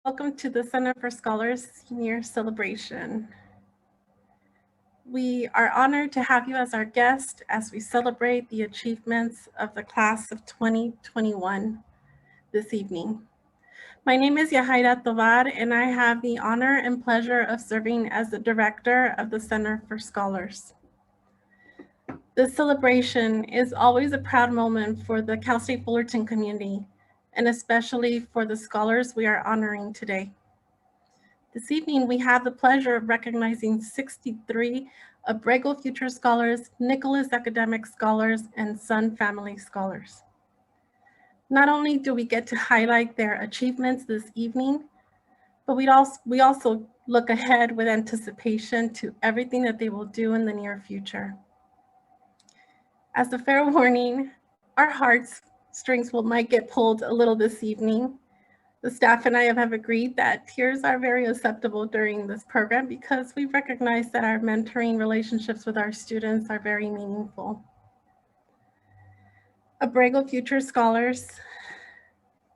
Welcome to the Center for Scholars Senior Celebration. We are honored to have you as our guest as we celebrate the achievements of the class of 2021 this evening. My name is Yahaira Tovar, and I have the honor and pleasure of serving as the director of the Center for Scholars. This celebration is always a proud moment for the Cal State Fullerton community, and especially for the scholars we are honoring today. This evening, we have the pleasure of recognizing 63 Abrego Future Scholars, Nicholas Academic Scholars, and Sun Family Scholars. Not only do we get to highlight their achievements this evening, but we also look ahead with anticipation to everything that they will do in the near future. As a fair warning, our heartstrings might get pulled a little this evening. The staff and I have agreed that tears are very acceptable during this program because we recognize that our mentoring relationships with our students are very meaningful. Abrego Future Scholars,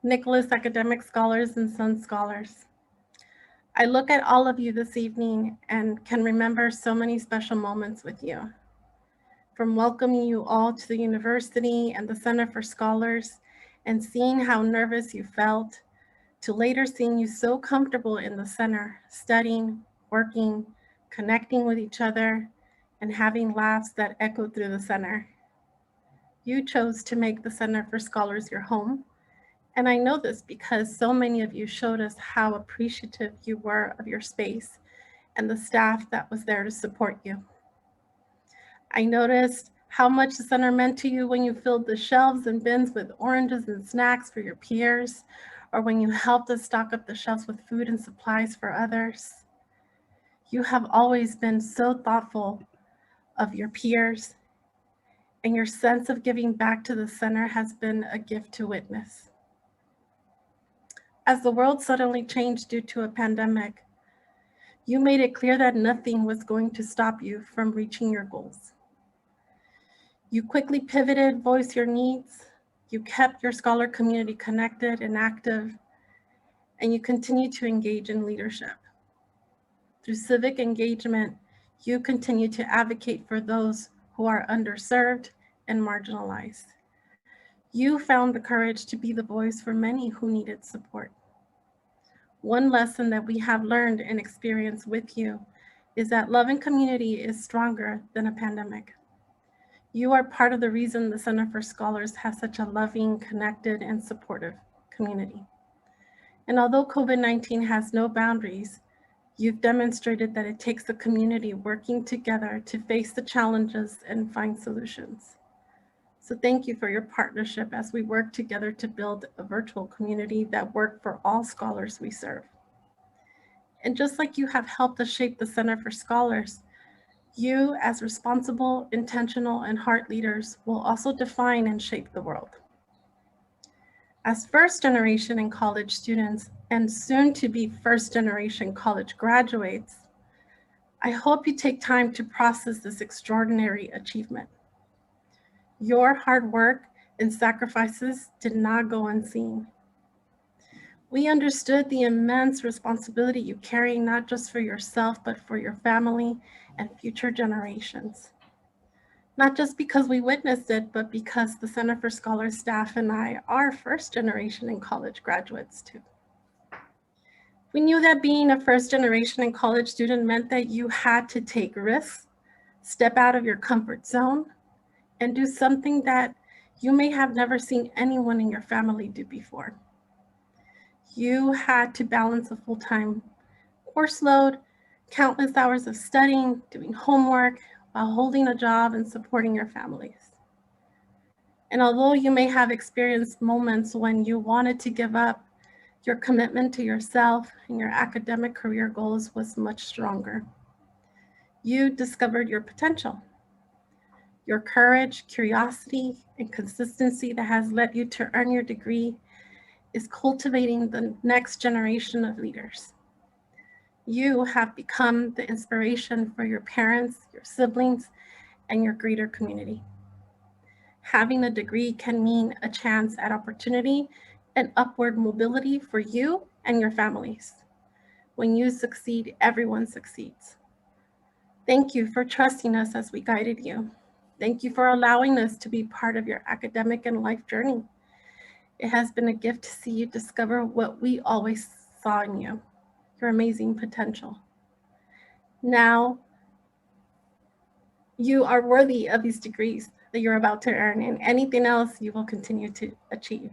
Nicholas Academic Scholars, and Sun Scholars. I look at all of you this evening and can remember so many special moments with you. From welcoming you all to the university and the Center for Scholars and seeing how nervous you felt, to later seeing you so comfortable in the center, studying, working, connecting with each other, and having laughs that echoed through the center. You chose to make the Center for Scholars your home, and I know this because so many of you showed us how appreciative you were of your space and the staff that was there to support you. I noticed how much the center meant to you when you filled the shelves and bins with oranges and snacks for your peers, or when you helped us stock up the shelves with food and supplies for others. You have always been so thoughtful of your peers, and your sense of giving back to the center has been a gift to witness. As the world suddenly changed due to a pandemic, you made it clear that nothing was going to stop you from reaching your goals. You quickly pivoted, voiced your needs, you kept your scholar community connected and active, and you continue to engage in leadership. Through civic engagement, you continue to advocate for those who are underserved and marginalized. You found the courage to be the voice for many who needed support. One lesson that we have learned and experienced with you is that love and community is stronger than a pandemic. You are part of the reason the Center for Scholars has such a loving, connected, and supportive community. And although COVID-19 has no boundaries, you've demonstrated that it takes a community working together to face the challenges and find solutions. So thank you for your partnership as we work together to build a virtual community that works for all scholars we serve. And just like you have helped us shape the Center for Scholars, you, as responsible, intentional, and heart leaders, will also define and shape the world. As first generation and college students, and soon to be first generation college graduates, I hope you take time to process this extraordinary achievement. Your hard work and sacrifices did not go unseen. We understood the immense responsibility you carry, not just for yourself, but for your family and future generations. Not just because we witnessed it, but because the Center for Scholars staff and I are first generation and college graduates too. We knew that being a first generation and college student meant that you had to take risks, step out of your comfort zone, and do something that you may have never seen anyone in your family do before. You had to balance a full-time course load, countless hours of studying, doing homework, while holding a job and supporting your families. And although you may have experienced moments when you wanted to give up, your commitment to yourself and your academic career goals was much stronger. You discovered your potential. Your courage, curiosity, and consistency that has led you to earn your degree is cultivating the next generation of leaders. You have become the inspiration for your parents, your siblings, and your greater community. Having a degree can mean a chance at opportunity and upward mobility for you and your families. When you succeed, everyone succeeds. Thank you for trusting us as we guided you. Thank you for allowing us to be part of your academic and life journey. It has been a gift to see you discover what we always saw in you, your amazing potential. Now, you are worthy of these degrees that you're about to earn, and anything else you will continue to achieve.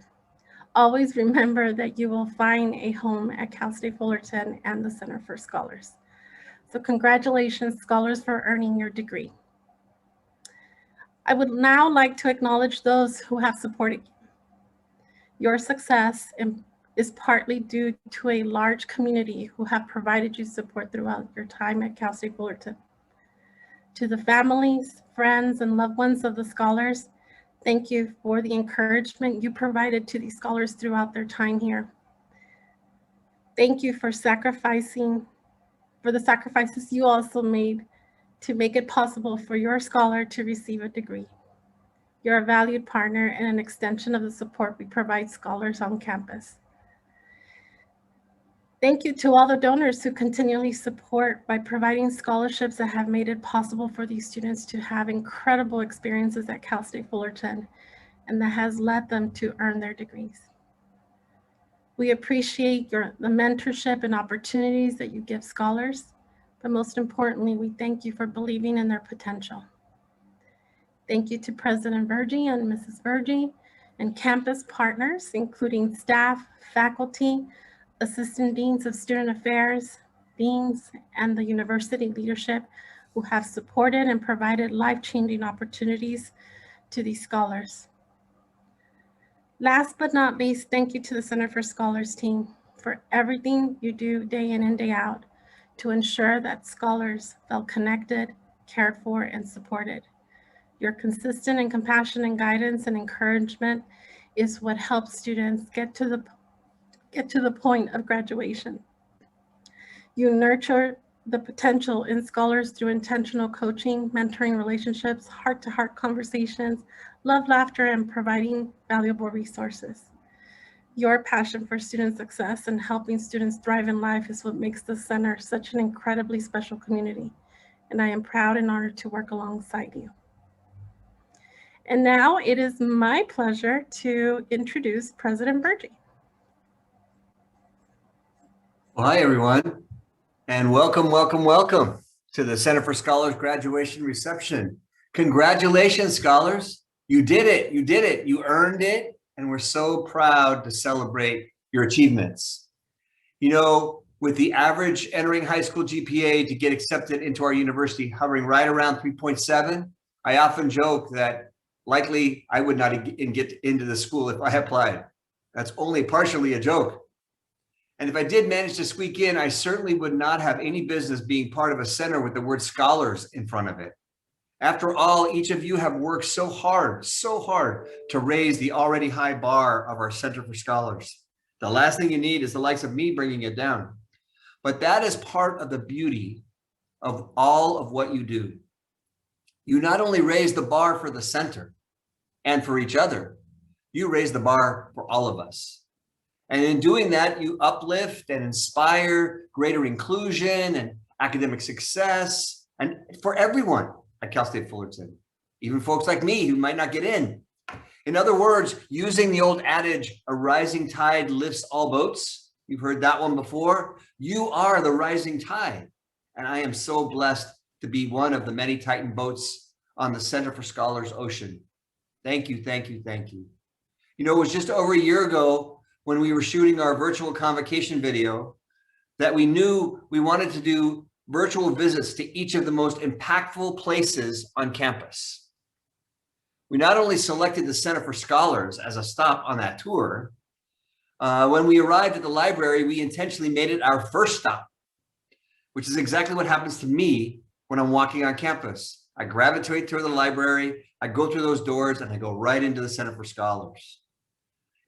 Always remember that you will find a home at Cal State Fullerton and the Center for Scholars. So congratulations, scholars, for earning your degree. I would now like to acknowledge those who have supported you. Your success is partly due to a large community who have provided you support throughout your time at Cal State Fullerton. To the families, friends, and loved ones of the scholars, thank you for the encouragement you provided to these scholars throughout their time here. Thank you for the sacrifices you also made to make it possible for your scholar to receive a degree. You're a valued partner and an extension of the support we provide scholars on campus. Thank you to all the donors who continually support by providing scholarships that have made it possible for these students to have incredible experiences at Cal State Fullerton, and that has led them to earn their degrees. We appreciate the mentorship and opportunities that you give scholars, but most importantly, we thank you for believing in their potential. Thank you to President Vergy and Mrs. Vergy and campus partners, including staff, faculty, Assistant Deans of Student Affairs, Deans, and the university leadership who have supported and provided life-changing opportunities to these scholars. Last but not least, thank you to the Center for Scholars team for everything you do day in and day out to ensure that scholars felt connected, cared for, and supported. Your consistent and compassionate guidance and encouragement is what helps students get to the point of graduation. You nurture the potential in scholars through intentional coaching, mentoring relationships, heart-to-heart conversations, love, laughter, and providing valuable resources. Your passion for student success and helping students thrive in life is what makes the center such an incredibly special community, and I am proud and honored to work alongside you. And now it is my pleasure to introduce President Vergy. Well, hi, everyone, and welcome to the Center for Scholars graduation reception. Congratulations, scholars. You did it. You earned it, and we're so proud to celebrate your achievements. You know, with the average entering high school GPA to get accepted into our university hovering right around 3.7, I often joke that likely I would not get into the school if I applied. That's only partially a joke. And if I did manage to squeak in, I certainly would not have any business being part of a center with the word scholars in front of it. After all, each of you have worked so hard to raise the already high bar of our Center for Scholars. The last thing you need is the likes of me bringing it down. But that is part of the beauty of all of what you do. You not only raise the bar for the center and for each other, you raise the bar for all of us. And in doing that, you uplift and inspire greater inclusion and academic success, and for everyone at Cal State Fullerton, even folks like me who might not get in. In other words, using the old adage, a rising tide lifts all boats. You've heard that one before. You are the rising tide. And I am so blessed to be one of the many Titan boats on the Center for Scholars Ocean. Thank you. You know, it was just over a year ago when we were shooting our virtual convocation video that we knew we wanted to do virtual visits to each of the most impactful places on campus. We not only selected the Center for Scholars as a stop on that tour, when we arrived at the library, we intentionally made it our first stop, which is exactly what happens to me when I'm walking on campus. I gravitate toward the library, I go through those doors, and I go right into the Center for Scholars.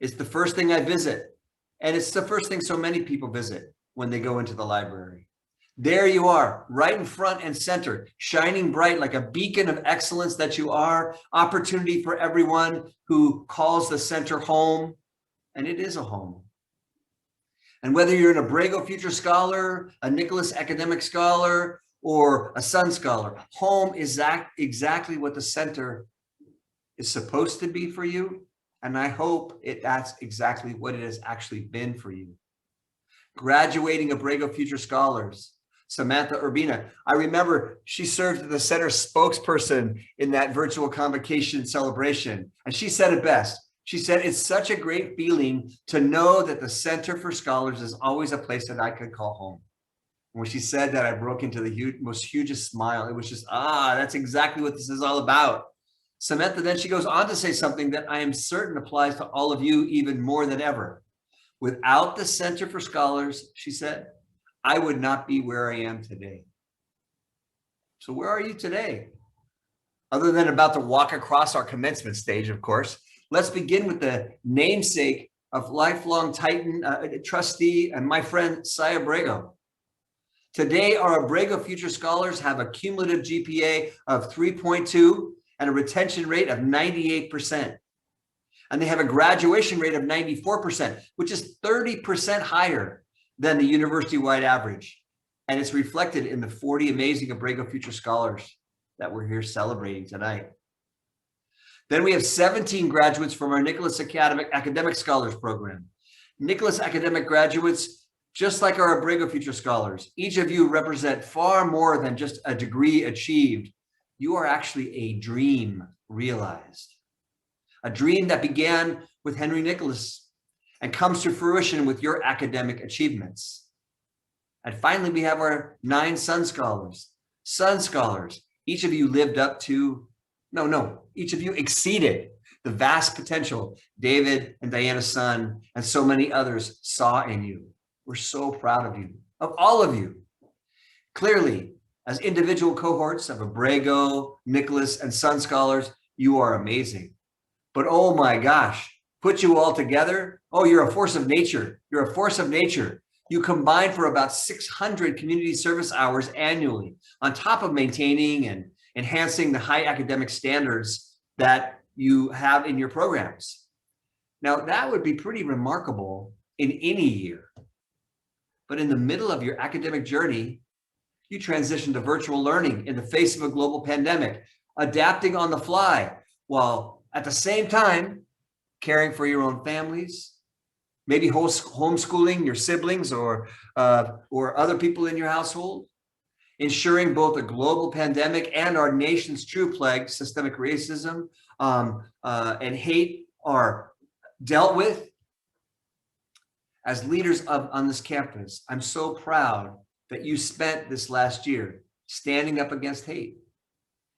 It's the first thing I visit, and it's the first thing so many people visit when they go into the library. There you are, right in front and center, shining bright like a beacon of excellence that you are, opportunity for everyone who calls the center home, and it is a home. And whether you're an Abrego Future Scholar, a Nicholas Academic Scholar, or a Sun Scholar, home is exactly what the center is supposed to be for you. And I hope that's exactly what it has actually been for you. Graduating Abrego Future Scholars, Samantha Urbina. I remember she served as the center spokesperson in that virtual convocation celebration. And she said it best. She said, it's such a great feeling to know that the Center for Scholars is always a place that I could call home. And when she said that, I broke into the most hugest smile. It was just, that's exactly what this is all about. Samantha, then she goes on to say something that I am certain applies to all of you even more than ever. Without the Center for Scholars, she said, I would not be where I am today. So where are you today? Other than about to walk across our commencement stage, of course. Let's begin with the namesake of lifelong Titan trustee and my friend, Cy Abrego. Today, our Abrego Future Scholars have a cumulative GPA of 3.2 and a retention rate of 98%. And they have a graduation rate of 94%, which is 30% higher than the university-wide average. And it's reflected in the 40 amazing Abrego Future Scholars that we're here celebrating tonight. Then we have 17 graduates from our Nicholas Academic Scholars Program. Nicholas Academic graduates, just like our Abrego Future Scholars, each of you represent far more than just a degree achieved. You are actually a dream realized. A dream that began with Henry Nicholas and comes to fruition with your academic achievements. And finally, we have our 9 Sun Scholars. Sun Scholars, each of you lived up to, each of you exceeded the vast potential David and Diana Sun and so many others saw in you. We're so proud of you, of all of you. Clearly, as individual cohorts of Abrego, Nicholas, and Sun Scholars, you are amazing. But oh my gosh, put you all together, you're a force of nature. You're a force of nature. You combine for about 600 community service hours annually, on top of maintaining and enhancing the high academic standards that you have in your programs. Now, that would be pretty remarkable in any year. But in the middle of your academic journey, you transitioned to virtual learning in the face of a global pandemic, adapting on the fly, while at the same time caring for your own families, maybe homeschooling your siblings or other people in your household, ensuring both a global pandemic and our nation's true plague, systemic racism and hate, are dealt with. As leaders on this campus, I'm so proud that you spent this last year standing up against hate,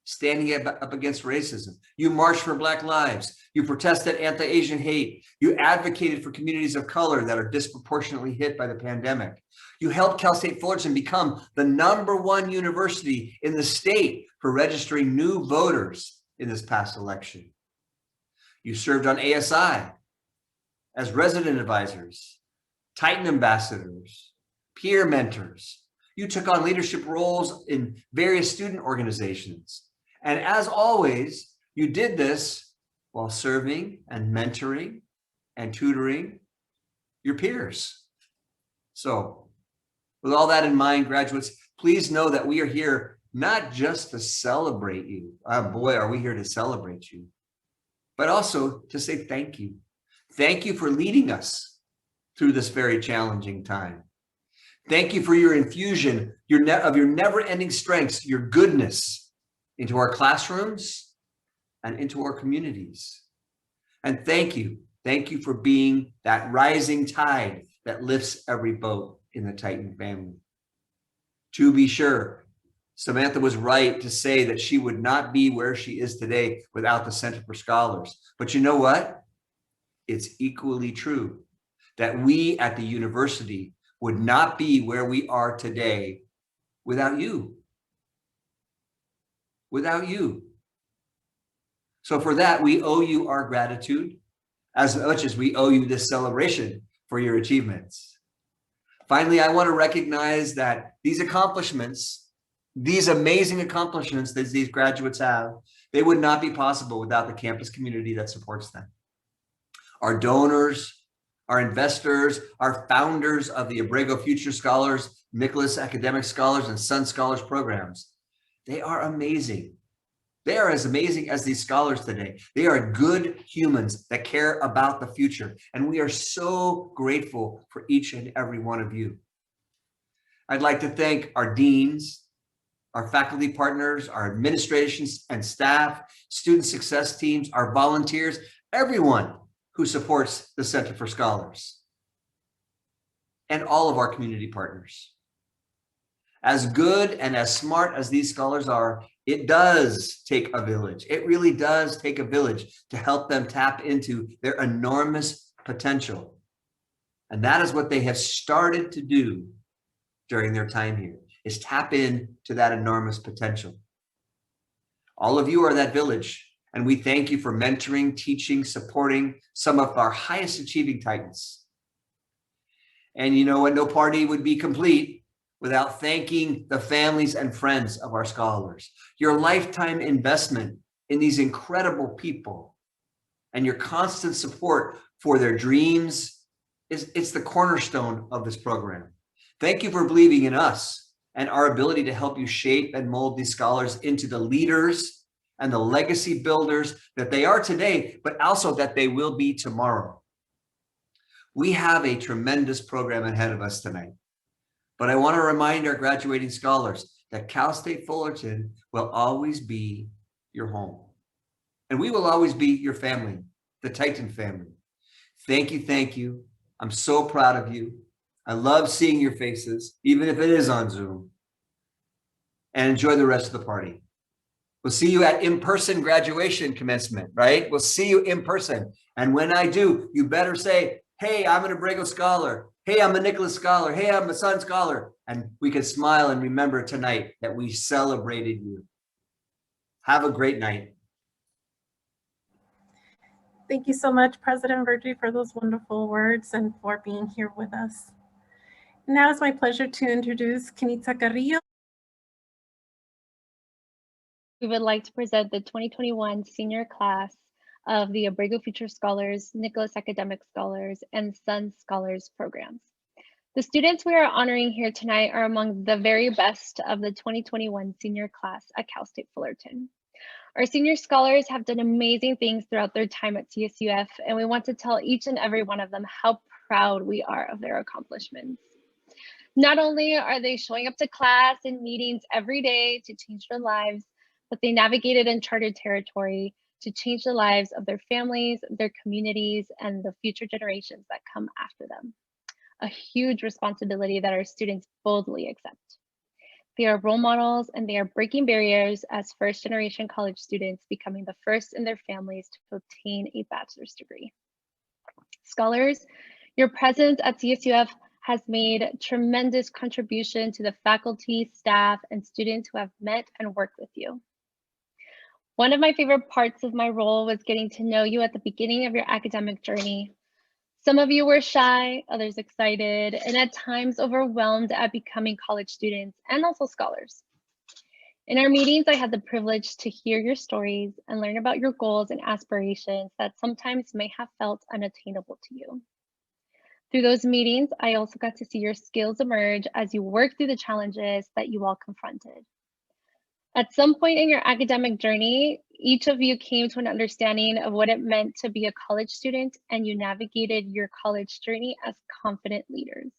standing up against racism. You marched for Black lives. You protested anti-Asian hate. You advocated for communities of color that are disproportionately hit by the pandemic. You helped Cal State Fullerton become the #1 university in the state for registering new voters in this past election. You served on ASI as resident advisors, Titan ambassadors, peer mentors. You took on leadership roles in various student organizations. And as always, you did this while serving and mentoring and tutoring your peers. So with all that in mind, graduates, please know that we are here not just to celebrate you. Boy, are we here to celebrate you, but also to say thank you. Thank you for leading us through this very challenging time. Thank you for your infusion of your never-ending strengths, your goodness into our classrooms and into our communities. And thank you for being that rising tide that lifts every boat in the Titan family. To be sure, Samantha was right to say that she would not be where she is today without the Center for Scholars. But you know what? It's equally true that we at the university would not be where we are today without you. Without you. So for that, we owe you our gratitude as much as we owe you this celebration for your achievements. Finally, I want to recognize that these accomplishments, these amazing accomplishments that these graduates have, they would not be possible without the campus community that supports them. Our donors, our investors, our founders of the Abrego Future Scholars, Nicholas Academic Scholars, and Sun Scholars programs. They are amazing. They are as amazing as these scholars today. They are good humans that care about the future. And we are so grateful for each and every one of you. I'd like to thank our deans, our faculty partners, our administrations and staff, student success teams, our volunteers, everyone who supports the Center for Scholars, and all of our community partners. As good and as smart as these scholars are, it does take a village. It really does take a village to help them tap into their enormous potential. And that is what they have started to do during their time here, is tap into that enormous potential. All of you are that village, and we thank you for mentoring, teaching, supporting some of our highest achieving Titans. And you know what? No party would be complete without thanking the families and friends of our scholars. Your lifetime investment in these incredible people and your constant support for their dreams it's the cornerstone of this program. Thank you for believing in us and our ability to help you shape and mold these scholars into the leaders and the legacy builders that they are today, but also that they will be tomorrow. We have a tremendous program ahead of us tonight. But I want to remind our graduating scholars that Cal State Fullerton will always be your home. And we will always be your family, the Titan family. Thank you, thank you. I'm so proud of you. I love seeing your faces, even if it is on Zoom. And enjoy the rest of the party. We'll see you at in-person graduation commencement, right? We'll see you in person. And when I do, you better say, hey, I'm an Abrego Scholar. Hey, I'm a Nicholas Scholar. Hey, I'm a Sun Scholar. And we can smile and remember tonight that we celebrated you. Have a great night. Thank you so much, President Virgie, for those wonderful words and for being here with us. Now it's my pleasure to introduce Kenita Carrillo. We would like to present the 2021 senior class of the Abrego Future Scholars, Nicholas Academic Scholars, and Sun Scholars programs. The students we are honoring here tonight are among the very best of the 2021 senior class at Cal State Fullerton. Our senior scholars have done amazing things throughout their time at CSUF, and we want to tell each and every one of them how proud we are of their accomplishments. Not only are they showing up to class and meetings every day to change their lives, but they navigated uncharted territory to change the lives of their families, their communities, and the future generations that come after them. A huge responsibility that our students boldly accept. They are role models and they are breaking barriers as first-generation college students, becoming the first in their families to obtain a bachelor's degree. Scholars, your presence at CSUF has made tremendous contribution to the faculty, staff, and students who have met and worked with you. One of my favorite parts of my role was getting to know you at the beginning of your academic journey. Some of you were shy, others excited, and at times overwhelmed at becoming college students and also scholars. In our meetings, I had the privilege to hear your stories and learn about your goals and aspirations that sometimes may have felt unattainable to you. Through those meetings, I also got to see your skills emerge as you work through the challenges that you all confronted. At some point in your academic journey, each of you came to an understanding of what it meant to be a college student, and you navigated your college journey as confident leaders.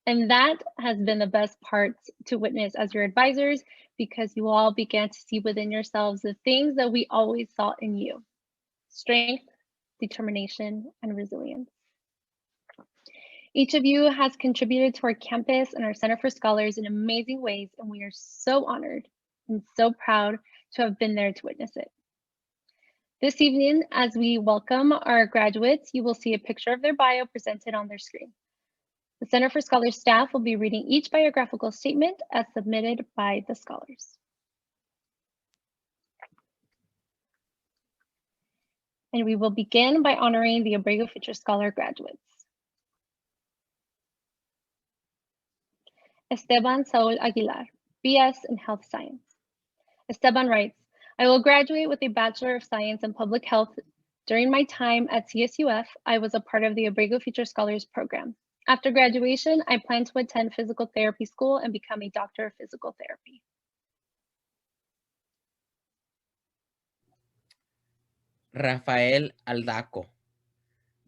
And that has been the best part to witness as your advisors, because you all began to see within yourselves the things that we always saw in you: strength, determination, and resilience. Each of you has contributed to our campus and our Center for Scholars in amazing ways, and we are so honored and so proud to have been there to witness it. This evening, as we welcome our graduates, you will see a picture of their bio presented on their screen. The Center for Scholars staff will be reading each biographical statement as submitted by the scholars. And we will begin by honoring the Abrego Future Scholar graduates. Esteban Saul Aguilar, BS in Health Science. Esteban writes, I will graduate with a Bachelor of Science in Public Health During my time at CSUF, I was a part of the Abrego Future Scholars Program. After graduation, I plan to attend physical therapy school and become a doctor of physical therapy. Rafael Aldaco,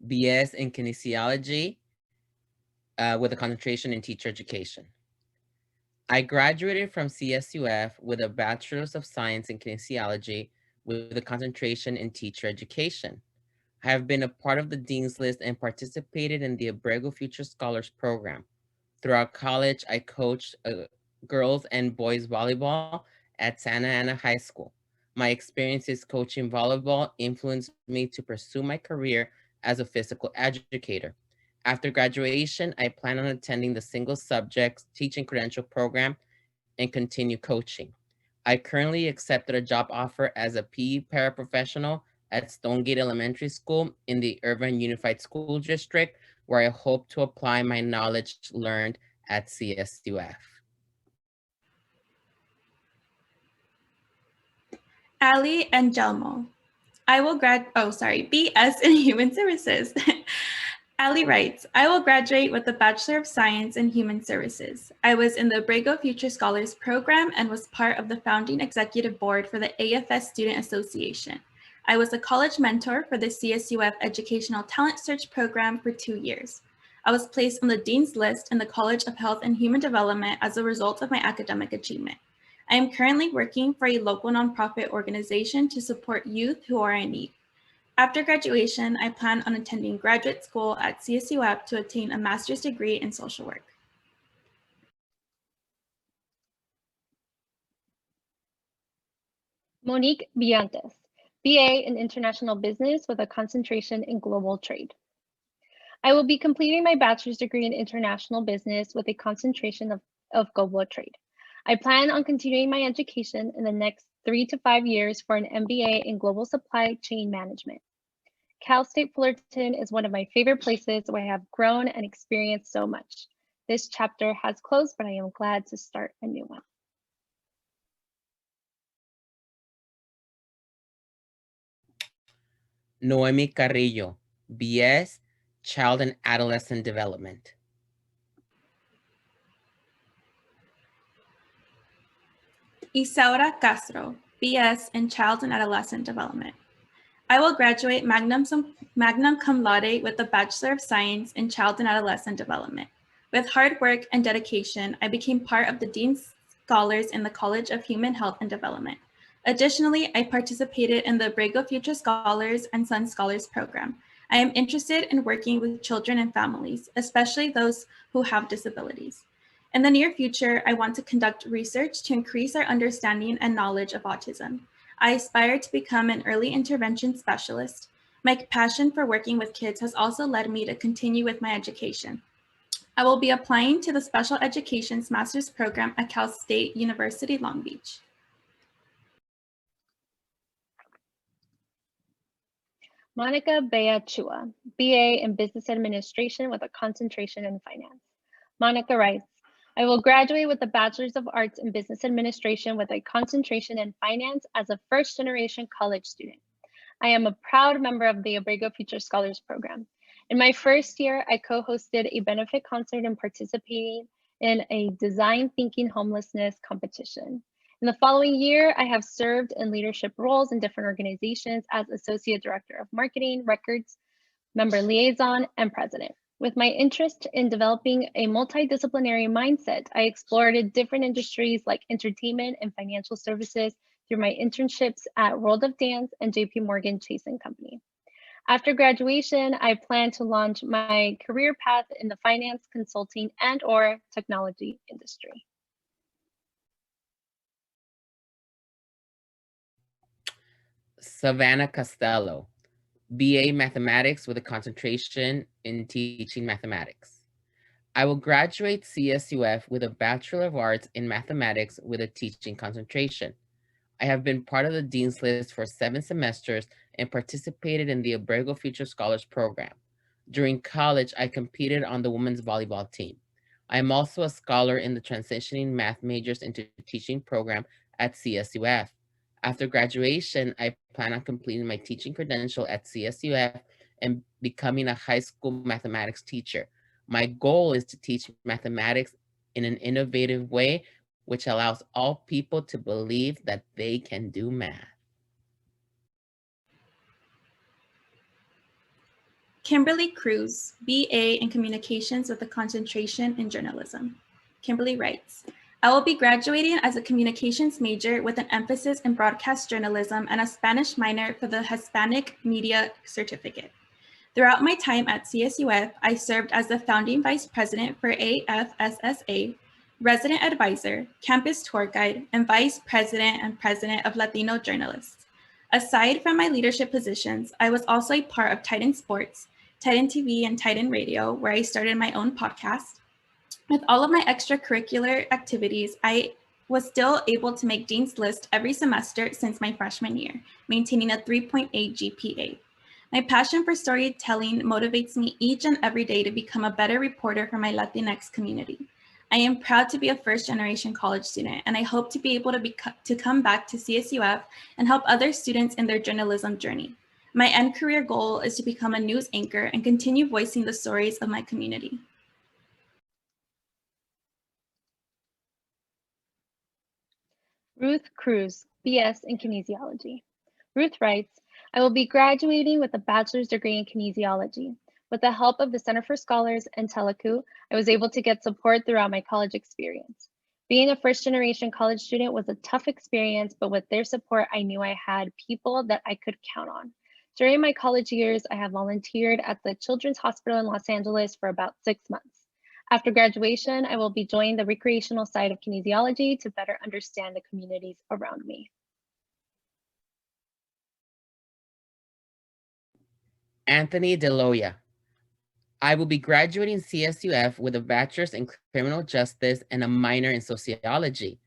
BS in Kinesiology with a concentration in teacher education. I graduated from CSUF with a Bachelor's of Science in Kinesiology with a concentration in teacher education. I have been a part of the Dean's List and participated in the Abrego Future Scholars Program. Throughout college, I coached girls and boys volleyball at Santa Ana High School. My experiences coaching volleyball influenced me to pursue my career as a physical educator. After graduation, I plan on attending the single subjects teaching credential program and continue coaching. I currently accepted a job offer as a PE paraprofessional at Stonegate Elementary School in the Irvine Unified School District, where I hope to apply my knowledge learned at CSUF. Ali Angelmo. BS in Human Services. Ali writes, I will graduate with a Bachelor of Science in Human Services. I was in the Abrego Future Scholars Program and was part of the founding executive board for the AFS Student Association. I was a college mentor for the CSUF Educational Talent Search Program for 2 years. I was placed on the Dean's List in the College of Health and Human Development as a result of my academic achievement. I am currently working for a local nonprofit organization to support youth who are in need. After graduation, I plan on attending graduate school at CSUF to obtain a master's degree in social work. Monique Villantes, BA in International Business with a concentration in Global Trade. I will be completing my bachelor's degree in International Business with a concentration of Global Trade. I plan on continuing my education in the next 3 to 5 years for an MBA in Global Supply Chain Management. Cal State Fullerton is one of my favorite places where I have grown and experienced so much. This chapter has closed, but I am glad to start a new one. Noemi Carrillo, BS, Child and Adolescent Development. Isaura Castro, BS in Child and Adolescent Development. I will graduate magna cum laude with a Bachelor of Science in Child and Adolescent Development. With hard work and dedication, I became part of the Dean's Scholars in the College of Human Health and Development. Additionally, I participated in the Abrego Future Scholars and Sun Scholars program. I am interested in working with children and families, especially those who have disabilities. In the near future, I want to conduct research to increase our understanding and knowledge of autism. I aspire to become an early intervention specialist. My passion for working with kids has also led me to continue with my education. I will be applying to the Special Education's Master's Program at Cal State University, Long Beach. Monica Bea Chua, BA in Business Administration with a concentration in Finance. Monica writes, I will graduate with a Bachelor's of Arts in Business Administration with a concentration in Finance as a first-generation college student. I am a proud member of the Abrego Future Scholars Program. In my first year, I co-hosted a benefit concert and participating in a design thinking homelessness competition. In the following year, I have served in leadership roles in different organizations as Associate Director of Marketing, Records, Member Liaison, and President. With my interest in developing a multidisciplinary mindset, I explored different industries like entertainment and financial services through my internships at World of Dance and JP Morgan Chase & Company. After graduation, I plan to launch my career path in the finance, consulting, and/or technology industry. Savannah Costello, BA Mathematics with a concentration in teaching mathematics. I will graduate CSUF with a Bachelor of Arts in Mathematics with a teaching concentration. I have been part of the Dean's List for 7 semesters and participated in the Abrego Future Scholars Program. During college, I competed on the women's volleyball team. I am also a scholar in the Transitioning Math Majors into Teaching program at CSUF. After graduation, I plan on completing my teaching credential at CSUF and becoming a high school mathematics teacher. My goal is to teach mathematics in an innovative way, which allows all people to believe that they can do math. Kimberly Cruz, BA in Communications with a concentration in journalism. Kimberly writes, I will be graduating as a communications major with an emphasis in broadcast journalism and a Spanish minor for the Hispanic Media Certificate. Throughout my time at CSUF, I served as the founding vice president for AFSSA, resident advisor, campus tour guide, and vice president and president of Latino journalists. Aside from my leadership positions, I was also a part of Titan Sports, Titan TV, and Titan Radio, where I started my own podcast. With all of my extracurricular activities, I was still able to make Dean's List every semester since my freshman year, maintaining a 3.8 GPA. My passion for storytelling motivates me each and every day to become a better reporter for my Latinx community. I am proud to be a first-generation college student, and I hope to be able to come back to CSUF and help other students in their journalism journey. My end career goal is to become a news anchor and continue voicing the stories of my community. Ruth Cruz, BS in Kinesiology. Ruth writes, I will be graduating with a bachelor's degree in kinesiology. With the help of the Center for Scholars and Telecu, I was able to get support throughout my college experience. Being a first-generation college student was a tough experience, but with their support, I knew I had people that I could count on. During my college years, I have volunteered at the Children's Hospital in Los Angeles for about 6 months. After graduation, I will be joining the recreational side of kinesiology to better understand the communities around me. Anthony DeLoya. I will be graduating CSUF with a bachelor's in criminal justice and a minor in sociology.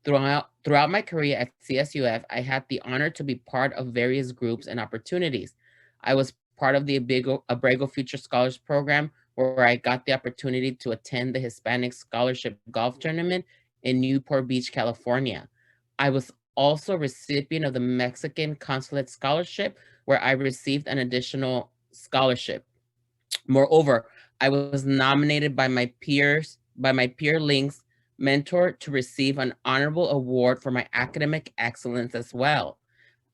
Throughout my career at CSUF, I had the honor to be part of various groups and opportunities. I was part of the Abrego Future Scholars Program, where I got the opportunity to attend the Hispanic Scholarship Golf Tournament in Newport Beach, California. I was also a recipient of the Mexican Consulate Scholarship, where I received an additional scholarship. Moreover, I was nominated by my peer links mentor to receive an honorable award for my academic excellence as well.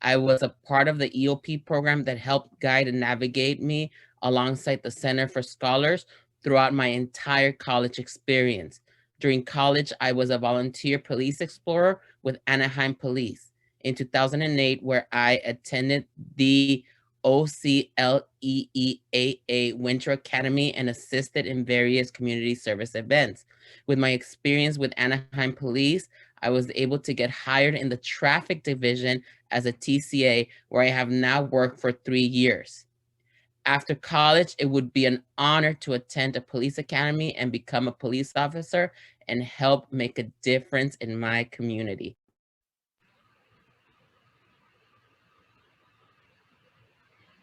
I was a part of the EOP program that helped guide and navigate me alongside the Center for Scholars throughout my entire college experience. During college, I was a volunteer police explorer with Anaheim Police in 2008, where I attended the OCLEEAA Winter Academy and assisted in various community service events. With my experience with Anaheim Police, I was able to get hired in the traffic division as a TCA, where I have now worked for 3 years. After college, it would be an honor to attend a police academy and become a police officer and help make a difference in my community.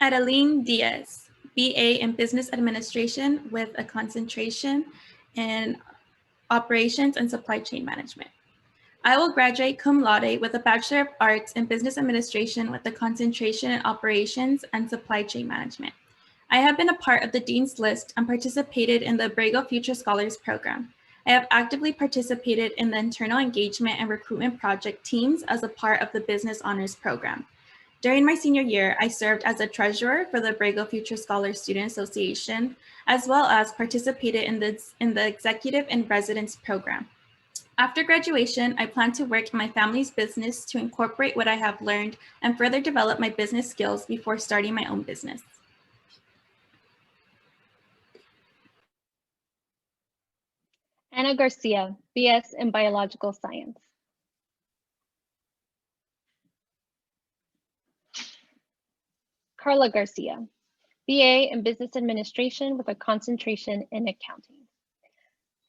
Adeline Diaz, BA in Business Administration with a concentration in Operations and Supply Chain Management. I will graduate cum laude with a Bachelor of Arts in Business Administration with a concentration in Operations and Supply Chain Management. I have been a part of the Dean's List and participated in the Abrego Future Scholars Program. I have actively participated in the internal engagement and recruitment project teams as a part of the Business Honors Program. During my senior year, I served as a treasurer for the Abrego Future Scholars Student Association, as well as participated in the Executive and Residence Program. After graduation, I plan to work in my family's business to incorporate what I have learned and further develop my business skills before starting my own business. Anna Garcia, BS in Biological Science. Carla Garcia, BA in Business Administration with a concentration in accounting.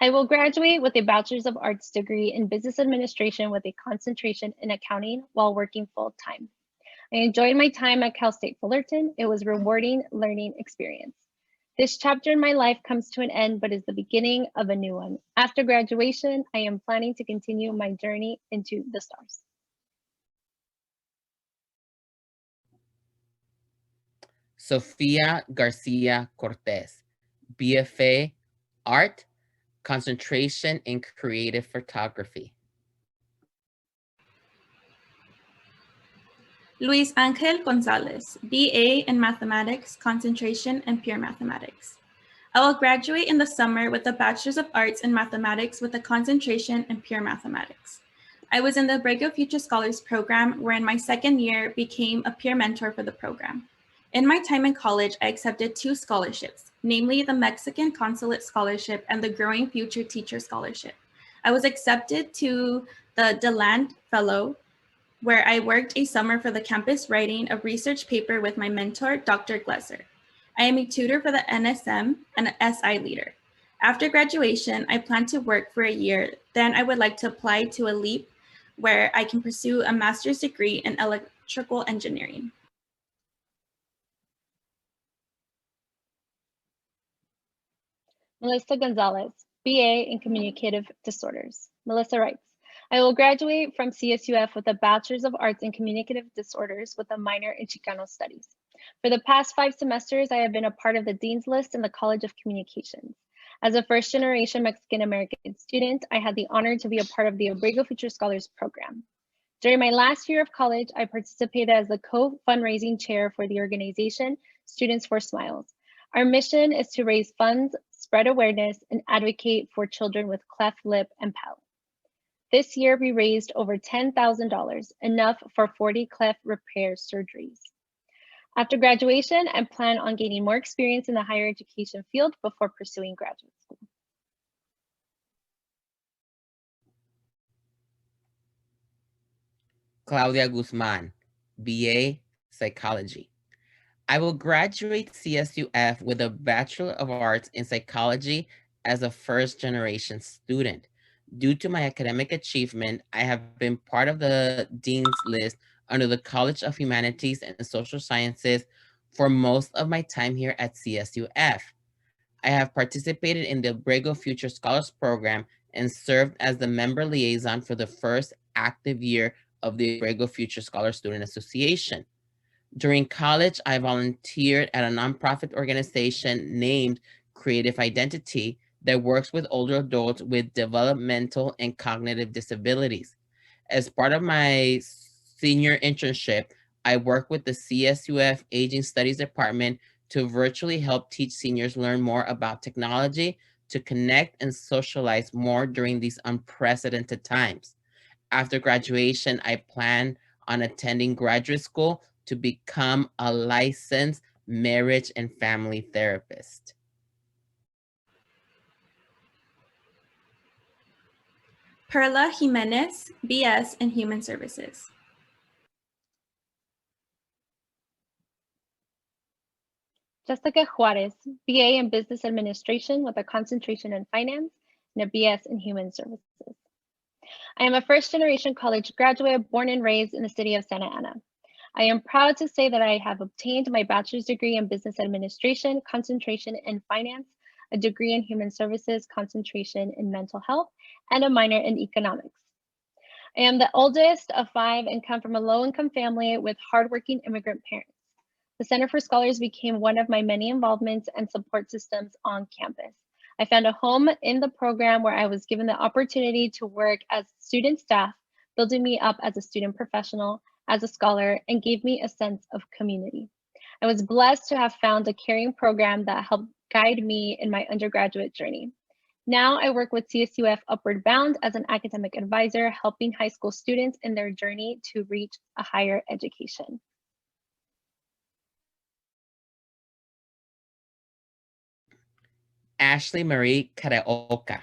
I will graduate with a Bachelor's of Arts degree in Business Administration with a concentration in accounting while working full-time. I enjoyed my time at Cal State Fullerton. It was a rewarding learning experience. This chapter in my life comes to an end, but is the beginning of a new one. After graduation, I am planning to continue my journey into the stars. Sofia Garcia Cortez, BFA, Art, concentration in creative photography. Luis Angel Gonzalez, BA in Mathematics, concentration in pure mathematics. I will graduate in the summer with a Bachelor's of Arts in Mathematics with a concentration in pure mathematics. I was in the Abrego Future Scholars Program, where in my second year became a peer mentor for the program. In my time in college, I accepted 2 scholarships, namely the Mexican Consulate Scholarship and the Growing Future Teacher Scholarship. I was accepted to the DeLand Fellow, where I worked a summer for the campus writing a research paper with my mentor, Dr. Glesser. I am a tutor for the NSM and an SI leader. After graduation, I plan to work for a year. Then I would like to apply to a LEAP where I can pursue a master's degree in electrical engineering. Melissa Gonzalez, BA in Communicative Disorders. Melissa writes, I will graduate from CSUF with a Bachelor's of Arts in Communicative Disorders with a minor in Chicano Studies. For the past 5 semesters, I have been a part of the Dean's List in the College of Communications. As a first-generation Mexican-American student, I had the honor to be a part of the Abrego Future Scholars Program. During my last year of college, I participated as the co-fundraising chair for the organization Students for Smiles. Our mission is to raise funds, spread awareness, and advocate for children with cleft lip and palate. This year, we raised over $10,000, enough for 40 cleft repair surgeries. After graduation, I plan on gaining more experience in the higher education field before pursuing graduate school. Claudia Guzman, BA, Psychology. I will graduate CSUF with a Bachelor of Arts in Psychology as a first-generation student. Due to my academic achievement, I have been part of the Dean's List under the College of Humanities and Social Sciences for most of my time here at CSUF. I have participated in the Abrego Future Scholars Program and served as the member liaison for the first active year of the Abrego Future Scholar Student Association. During college, I volunteered at a nonprofit organization named Creative Identity that works with older adults with developmental and cognitive disabilities. As part of my senior internship, I work with the CSUF Aging Studies Department to virtually help teach seniors learn more about technology to connect and socialize more during these unprecedented times. After graduation, I plan on attending graduate school to become a licensed marriage and family therapist. Perla Jimenez, BS in Human Services. Jessica Juarez, BA in Business Administration with a concentration in finance and a BS in Human Services. I am a first-generation college graduate born and raised in the city of Santa Ana. I am proud to say that I have obtained my bachelor's degree in Business Administration, concentration in finance, a degree in Human Services, concentration in mental health, and a minor in economics. I am the oldest of 5 and come from a low-income family with hardworking immigrant parents. The Center for Scholars became one of my many involvements and support systems on campus. I found a home in the program where I was given the opportunity to work as student staff, building me up as a student professional, as a scholar, and gave me a sense of community. I was blessed to have found a caring program that helped guide me in my undergraduate journey. Now I work with CSUF Upward Bound as an academic advisor, helping high school students in their journey to reach a higher education. Ashley Marie Karaoka,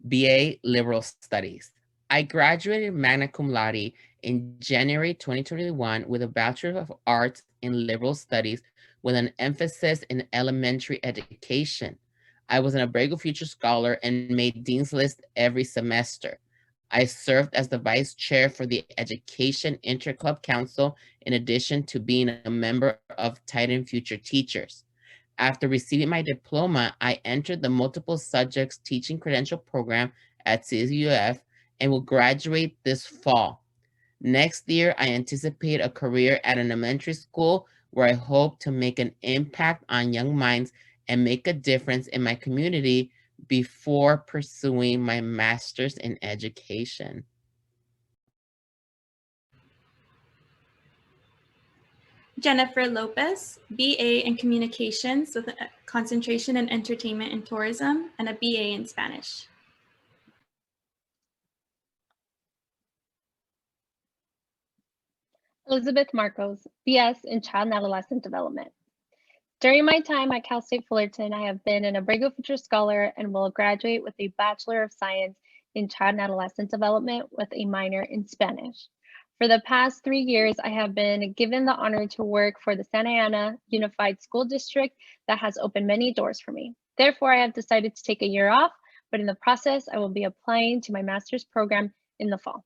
BA Liberal Studies. I graduated magna cum laude in January 2021 with a Bachelor of Arts in Liberal Studies with an emphasis in elementary education. I was an Abrego Future Scholar and made Dean's List every semester. I served as the vice chair for the Education Interclub Council in addition to being a member of Titan Future Teachers. After receiving my diploma, I entered the multiple subjects teaching credential program at CSUF and will graduate this fall. Next year, I anticipate a career at an elementary school where I hope to make an impact on young minds and make a difference in my community before pursuing my master's in education. Jennifer Lopez, BA in Communications with a concentration in Entertainment and Tourism and a BA in Spanish. Elizabeth Marcos, BS in Child and Adolescent Development. During my time at Cal State Fullerton, I have been an Abrego Future Scholar and will graduate with a Bachelor of Science in Child and Adolescent Development with a minor in Spanish. For the past 3 years, I have been given the honor to work for the Santa Ana Unified School District that has opened many doors for me. Therefore, I have decided to take a year off, but in the process, I will be applying to my master's program in the fall.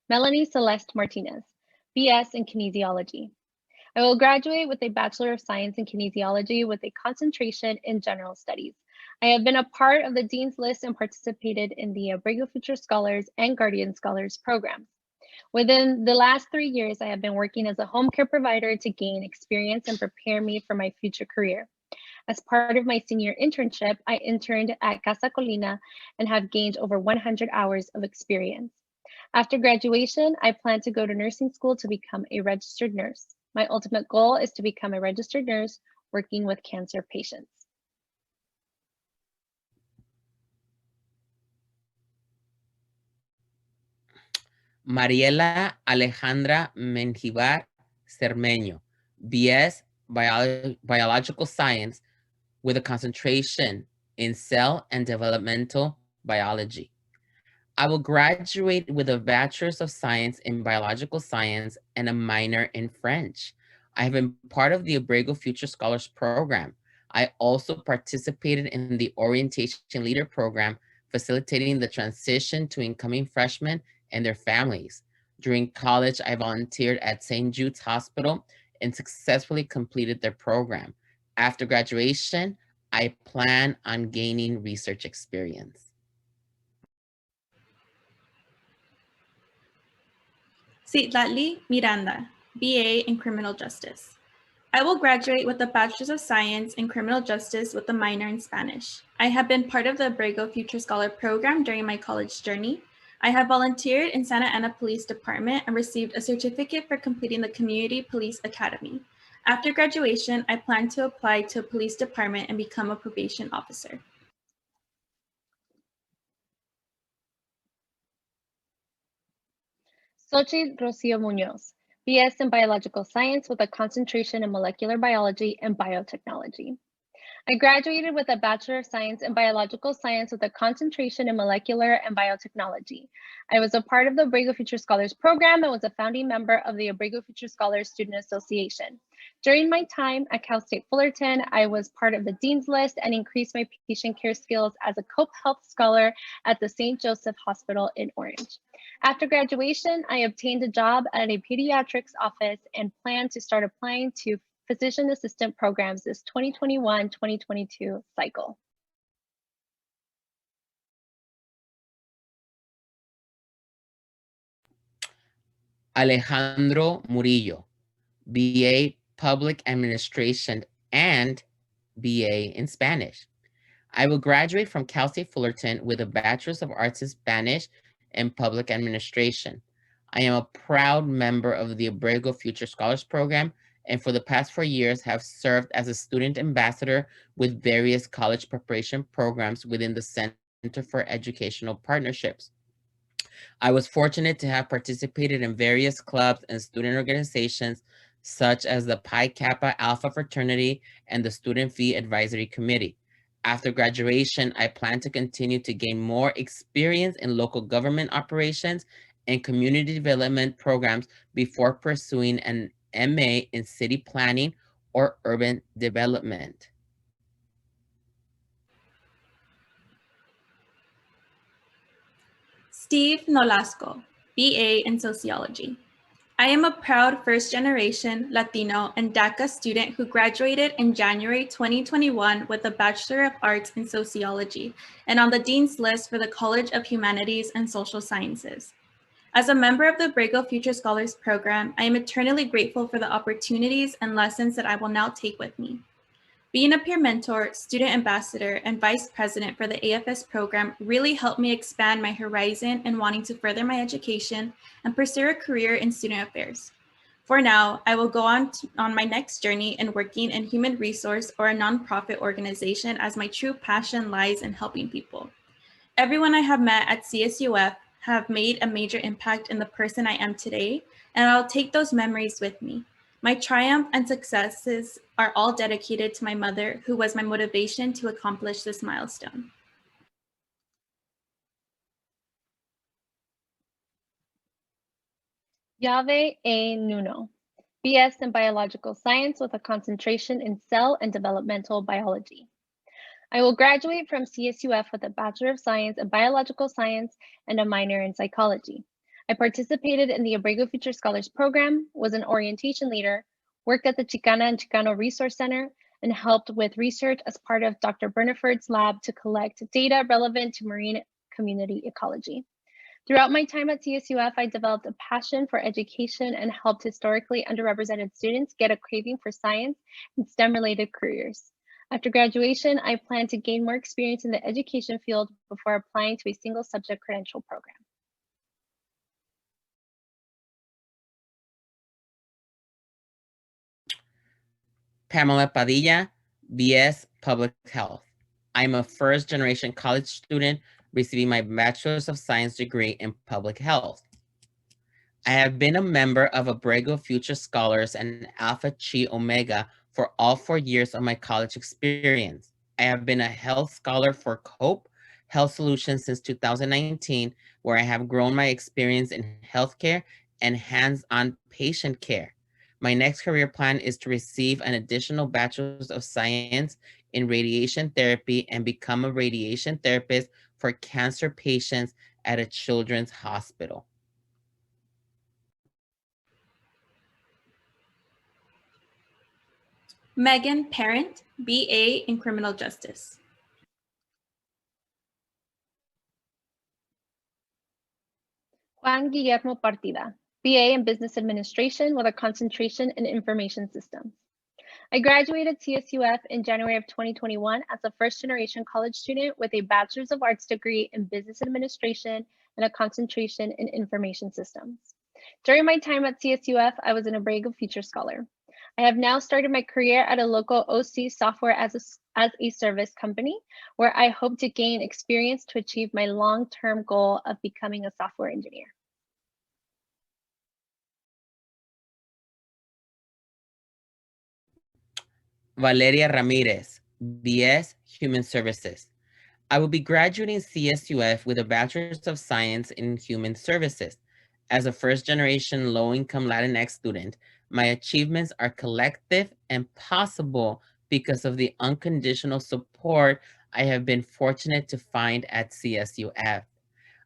Melanie Celeste Martinez, BS in Kinesiology. I will graduate with a Bachelor of Science in Kinesiology with a concentration in General Studies. I have been a part of the Dean's List and participated in the Abrego Future Scholars and Guardian Scholars programs. Within the last 3 years, I have been working as a home care provider to gain experience and prepare me for my future career. As part of my senior internship, I interned at Casa Colina and have gained over 100 hours of experience. After graduation, I plan to go to nursing school to become a registered nurse. My ultimate goal is to become a registered nurse working with cancer patients. Mariela Alejandra Menjivar Cermeño, BS Biological Science with a concentration in Cell and Developmental Biology. I will graduate with a Bachelor's of Science in Biological Science and a minor in French. I have been part of the Abrego Future Scholars Program. I also participated in the Orientation Leader Program, facilitating the transition to incoming freshmen and their families. During college, I volunteered at St. Jude's Hospital and successfully completed their program. After graduation, I plan on gaining research experience. Citlali Miranda, BA in Criminal Justice. I will graduate with a Bachelor's of Science in Criminal Justice with a minor in Spanish. I have been part of the Abrego Future Scholar program during my college journey. I have volunteered in Santa Ana Police Department and received a certificate for completing the Community Police Academy. After graduation, I plan to apply to a police department and become a probation officer. Xochitl Rocio Munoz, BS in Biological Science with a concentration in Molecular Biology and Biotechnology. I graduated with a Bachelor of Science in Biological Science with a concentration in Molecular and Biotechnology. I was a part of the Abrego Future Scholars Program and was a founding member of the Abrego Future Scholars Student Association. During my time at Cal State Fullerton, I was part of the Dean's List and increased my patient care skills as a Cope Health Scholar at the St. Joseph Hospital in Orange. After graduation, I obtained a job at a pediatrics office and plan to start applying to physician assistant programs this 2021-2022 cycle. Alejandro Murillo, BA Public Administration and BA in Spanish. I will graduate from Cal State Fullerton with a Bachelor's of Arts in Spanish and Public Administration. I am a proud member of the Abrego Future Scholars Program, and for the past 4 years have served as a student ambassador with various college preparation programs within the Center for Educational Partnerships. I was fortunate to have participated in various clubs and student organizations such as the Pi Kappa Alpha Fraternity and the Student Fee Advisory Committee. After graduation, I plan to continue to gain more experience in local government operations and community development programs before pursuing an MA in city planning or urban development. Steve Nolasco, BA in Sociology. I am a proud first-generation Latino and DACA student who graduated in January 2021 with a Bachelor of Arts in Sociology and on the Dean's List for the College of Humanities and Social Sciences. As a member of the Abrego Future Scholars Program, I am eternally grateful for the opportunities and lessons that I will now take with me. Being a peer mentor, student ambassador, and vice president for the AFS program really helped me expand my horizon in wanting to further my education and pursue a career in student affairs. For now, I will go on my next journey in working in human resource or a nonprofit organization as my true passion lies in helping people. Everyone I have met at CSUF have made a major impact in the person I am today, and I'll take those memories with me. My triumph and successes are all dedicated to my mother, who was my motivation to accomplish this milestone. Yave A. Nuno, BS in Biological Science with a concentration in Cell and Developmental Biology. I will graduate from CSUF with a Bachelor of Science in Biological Science and a minor in Psychology. I participated in the Abrego Future Scholars Program, was an orientation leader, worked at the Chicana and Chicano Resource Center, and helped with research as part of Dr. Bernaford's lab to collect data relevant to marine community ecology. Throughout my time at CSUF, I developed a passion for education and helped historically underrepresented students get a craving for science and STEM-related careers. After graduation, I plan to gain more experience in the education field before applying to a single subject credential program. Pamela Padilla, BS Public Health. I'm a first-generation college student receiving my Bachelor's of Science degree in Public Health. I have been a member of Abrego Future Scholars and Alpha Chi Omega for all 4 years of my college experience. I have been a health scholar for COPE Health Solutions since 2019, where I have grown my experience in healthcare and hands-on patient care. My next career plan is to receive an additional Bachelor's of Science in Radiation Therapy and become a radiation therapist for cancer patients at a children's hospital. Megan Parent, BA in Criminal Justice. Juan Guillermo Partida, BA in Business Administration with a concentration in Information Systems. I graduated CSUF in January of 2021 as a first-generation college student with a Bachelor's of Arts degree in Business Administration and a concentration in Information Systems. During my time at CSUF, I was an Abrego Future Scholar. I have now started my career at a local OC software as a service company, where I hope to gain experience to achieve my long-term goal of becoming a software engineer. Valeria Ramirez, BS Human Services. I will be graduating CSUF with a Bachelor's of Science in Human Services. As a first-generation low-income Latinx student, my achievements are collective and possible because of the unconditional support I have been fortunate to find at CSUF.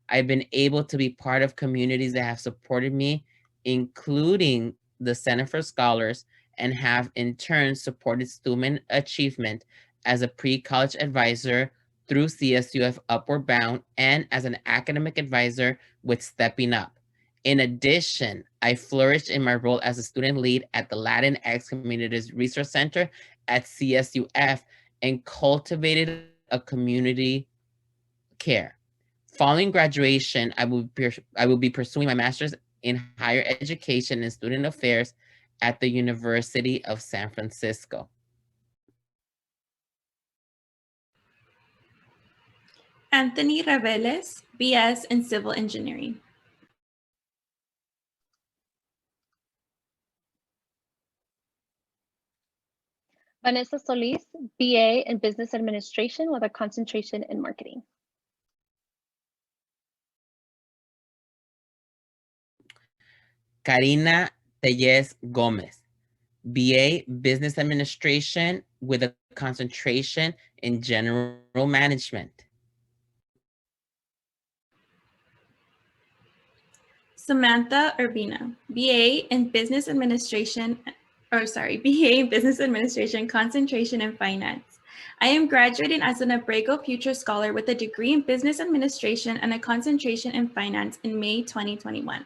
I've been able to be part of communities that have supported me, including the Center for Scholars, and have in turn supported student achievement as a pre-college advisor through CSUF Upward Bound and as an academic advisor with Stepping Up. In addition, I flourished in my role as a student lead at the Latinx Communities Resource Center at CSUF and cultivated a community care. Following graduation, I will be pursuing my master's in higher education and student affairs at the University of San Francisco. Anthony Reveles, BS in Civil Engineering. Vanessa Solis, BA in Business Administration with a concentration in Marketing. Karina Tellez Gomez, BA Business Administration with a concentration in General Management. Samantha Urbina, BA in Business Administration, BA in Business Administration, concentration in Finance. I am graduating as an Abrego Future Scholar with a degree in Business Administration and a concentration in Finance in May 2021.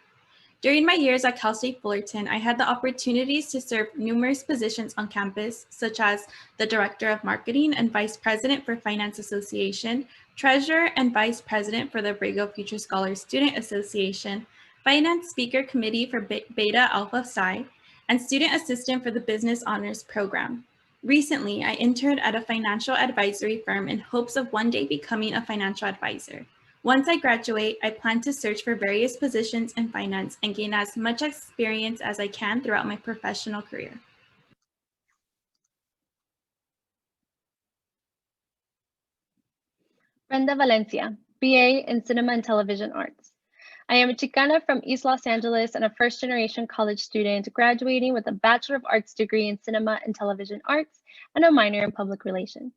During my years at Cal State Fullerton, I had the opportunities to serve numerous positions on campus, such as the Director of Marketing and Vice President for Finance Association, Treasurer and Vice President for the Abrego Future Scholars Student Association, Finance Speaker Committee for Beta Alpha Psi, and Student Assistant for the Business Honors Program. Recently, I interned at a financial advisory firm in hopes of one day becoming a financial advisor. Once I graduate, I plan to search for various positions in finance and gain as much experience as I can throughout my professional career. Brenda Valencia, BA in Cinema and Television Arts. I am a Chicana from East Los Angeles and a first-generation college student graduating with a Bachelor of Arts degree in Cinema and Television Arts and a minor in Public Relations.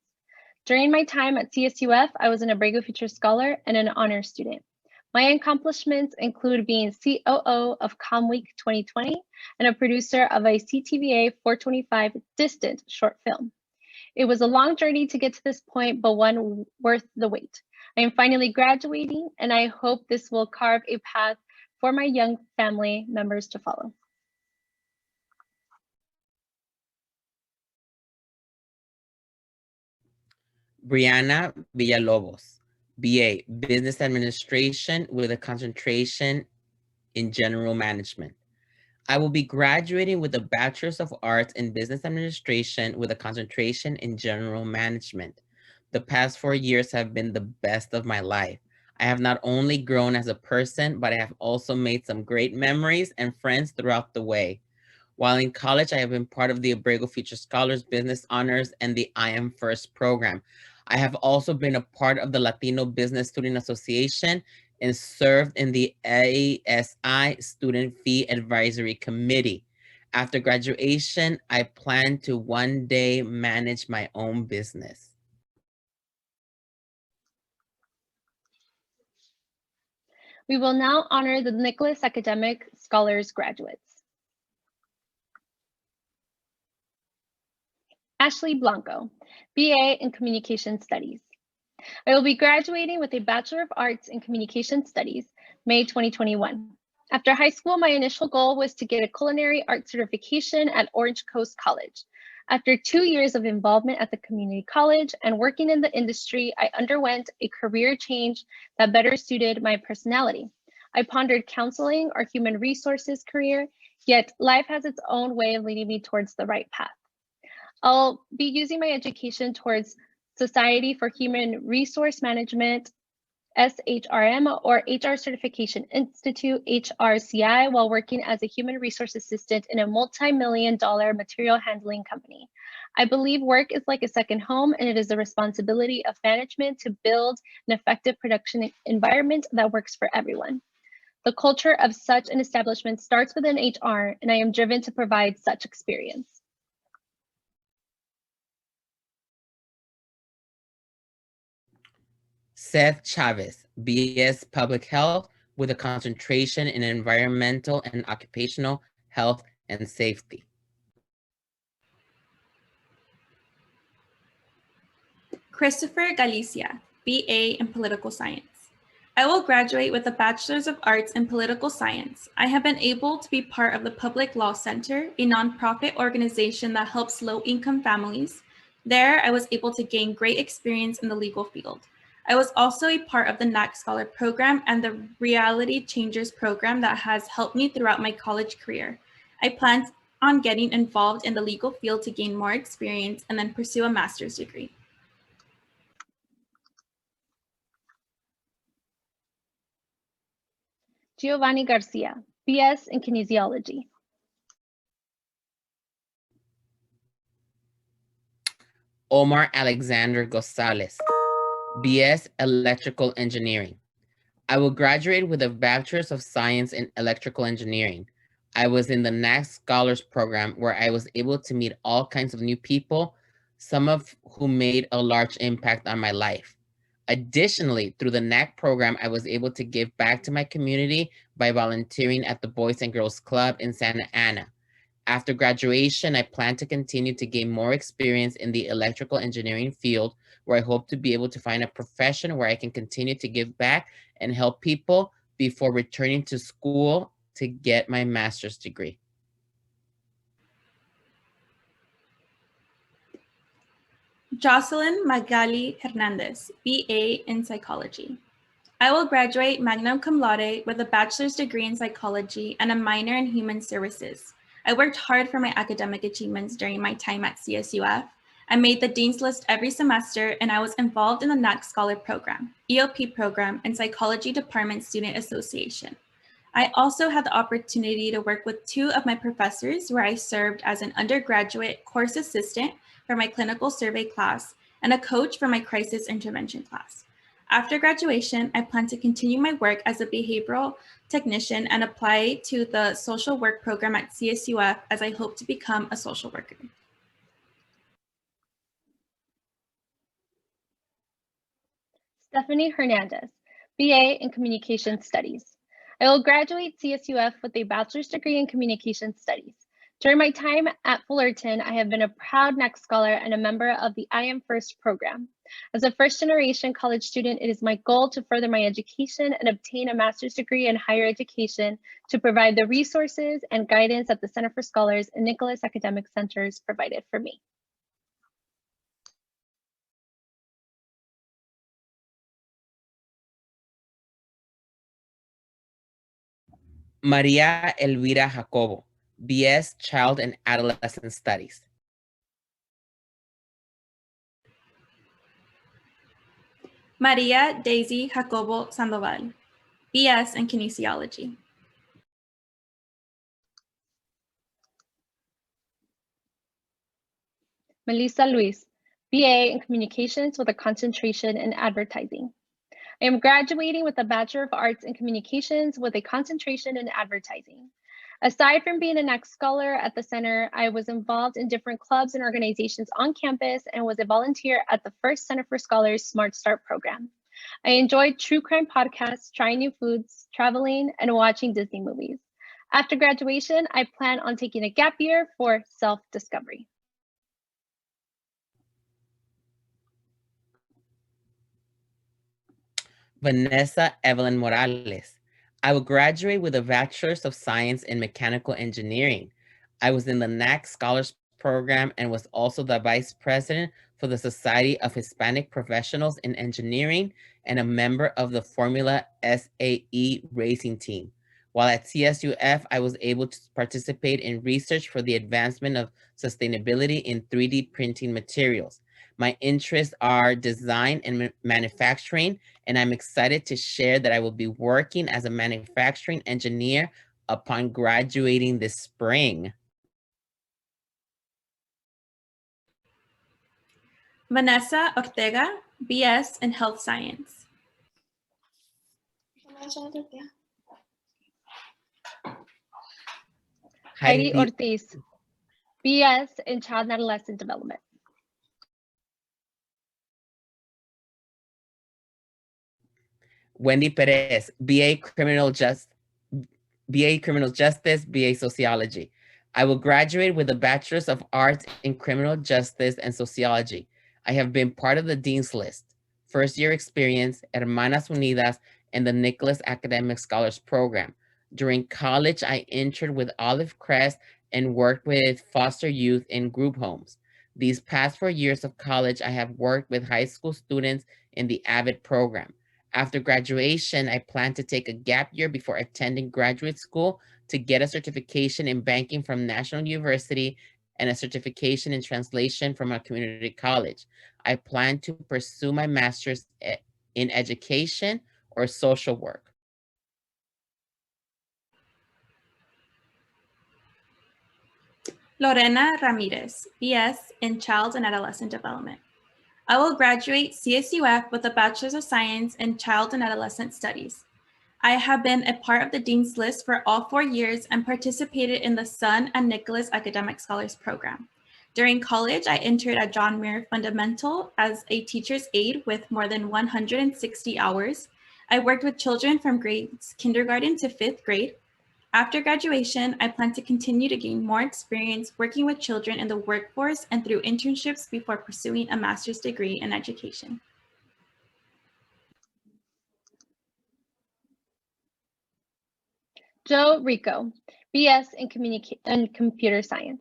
During my time at CSUF, I was an Abrego Future Scholar and an honors student. My accomplishments include being COO of ComWeek 2020 and a producer of a CTVA 425 Distant short film. It was a long journey to get to this point, but one worth the wait. I am finally graduating, and I hope this will carve a path for my young family members to follow. Brianna Villalobos, BA, Business Administration with a concentration in General Management. I will be graduating with a Bachelor's of Arts in Business Administration with a concentration in General Management. The past 4 years have been the best of my life. I have not only grown as a person, but I have also made some great memories and friends throughout the way. While in college, I have been part of the Abrego Future Scholars Business Honors and the I Am First program. I have also been a part of the Latino Business Student Association and served in the ASI Student Fee Advisory Committee. After graduation, I plan to one day manage my own business. We will now honor the Nicholas Academic Scholars graduates. Ashley Blanco, BA in Communication Studies. I will be graduating with a Bachelor of Arts in Communication Studies, May 2021. After high school, my initial goal was to get a culinary arts certification at Orange Coast College. After 2 years of involvement at the community college and working in the industry, I underwent a career change that better suited my personality. I pondered counseling or human resources career, yet life has its own way of leading me towards the right path. I'll be using my education towards Society for Human Resource Management, SHRM, or HR Certification Institute, HRCI, while working as a human resource assistant in a multi-million-dollar material handling company. I believe work is like a second home, and it is the responsibility of management to build an effective production environment that works for everyone. The culture of such an establishment starts within HR, and I am driven to provide such experience. Seth Chavez, BS Public Health with a concentration in environmental and occupational health and safety. Christopher Galicia, BA in Political Science. I will graduate with a Bachelor's of Arts in Political Science. I have been able to be part of the Public Law Center, a nonprofit organization that helps low-income families. There, I was able to gain great experience in the legal field. I was also a part of the NAC Scholar Program and the Reality Changers program that has helped me throughout my college career. I plan on getting involved in the legal field to gain more experience and then pursue a master's degree. Giovanni Garcia, BS in Kinesiology. Omar Alexander Gonzalez, BS Electrical Engineering. I will graduate with a Bachelor's of Science in Electrical Engineering. I was in the NAC Scholars Program where I was able to meet all kinds of new people, some of whom made a large impact on my life. Additionally, through the NAC program, I was able to give back to my community by volunteering at the Boys and Girls Club in Santa Ana. After graduation, I plan to continue to gain more experience in the electrical engineering field, where I hope to be able to find a profession where I can continue to give back and help people before returning to school to get my master's degree. Jocelyn Magali Hernandez, BA in Psychology. I will graduate magna cum laude with a bachelor's degree in psychology and a minor in human services. I worked hard for my academic achievements during my time at CSUF. I made the Dean's List every semester, and I was involved in the NAC Scholar Program, EOP program, and Psychology Department Student Association. I also had the opportunity to work with 2 of my professors, where I served as an undergraduate course assistant for my clinical survey class and a coach for my crisis intervention class. After graduation, I plan to continue my work as a behavioral technician and apply to the social work program at CSUF, as I hope to become a social worker. Stephanie Hernandez, BA in Communication Studies. I will graduate CSUF with a bachelor's degree in Communication Studies. During my time at Fullerton, I have been a proud NAC scholar and a member of the I Am First program. As a first-generation college student, it is my goal to further my education and obtain a master's degree in higher education to provide the resources and guidance that the Center for Scholars and Nicholas Academic Centers provided for me. Maria Elvira Jacobo, BS Child and Adolescent Studies. Maria Daisy Jacobo Sandoval, BS in Kinesiology. Melissa Luis, BA in Communications with a concentration in Advertising. I am graduating with a Bachelor of Arts in Communications with a concentration in Advertising. Aside from being a NAC scholar at the center, I was involved in different clubs and organizations on campus and was a volunteer at the first Center for Scholars Smart Start program. I enjoyed true crime podcasts, trying new foods, traveling, and watching Disney movies. After graduation, I plan on taking a gap year for self-discovery. Vanessa Evelyn Morales. I will graduate with a Bachelor's of Science in Mechanical Engineering. I was in the NAC Scholars Program and was also the Vice President for the Society of Hispanic Professionals in Engineering and a member of the Formula SAE racing team. While at CSUF, I was able to participate in research for the advancement of sustainability in 3D printing materials. My interests are design and manufacturing, and I'm excited to share that I will be working as a manufacturing engineer upon graduating this spring. Vanessa Ortega, BS in Health Science. Heidi Ortiz, BS in Child and Adolescent Development. Wendy Perez, BA Criminal Justice, BA Sociology. I will graduate with a Bachelor's of Arts in Criminal Justice and Sociology. I have been part of the Dean's List, first year experience, Hermanas Unidas, and the Nicholas Academic Scholars Program. During college, I interned with Olive Crest and worked with foster youth in group homes. These past 4 years of college, I have worked with high school students in the AVID program. After graduation, I plan to take a gap year before attending graduate school to get a certification in banking from National University and a certification in translation from a community college. I plan to pursue my master's in education or social work. Lorena Ramirez, BS in Child and Adolescent Development. I will graduate CSUF with a Bachelor's of Science in Child and Adolescent Studies. I have been a part of the Dean's List for all 4 years and participated in the Sun and Nicholas Academic Scholars Program. During college, I entered at John Muir Fundamental as a teacher's aide with more than 160 hours. I worked with children from grades kindergarten to 5th grade. After graduation, I plan to continue to gain more experience working with children in the workforce and through internships before pursuing a master's degree in education. Joe Rico, BS in Computer Science.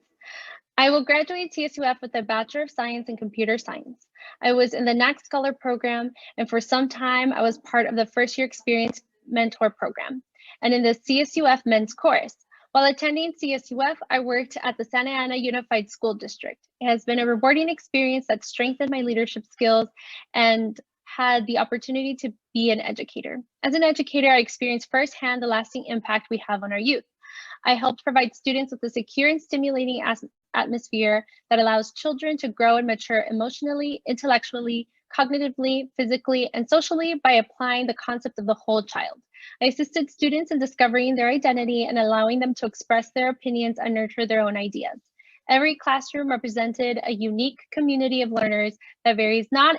I will graduate CSUF with a Bachelor of Science in Computer Science. I was in the NAC Scholar Program, and for some time, I was part of the First Year Experience Mentor Program, and in the CSUF Men's Course. While attending CSUF, I worked at the Santa Ana Unified School District. It has been a rewarding experience that strengthened my leadership skills and had the opportunity to be an educator. As an educator, I experienced firsthand the lasting impact we have on our youth. I helped provide students with a secure and stimulating atmosphere that allows children to grow and mature emotionally, intellectually, cognitively, physically, and socially by applying the concept of the whole child. I assisted students in discovering their identity and allowing them to express their opinions and nurture their own ideas. Every classroom represented a unique community of learners that varies not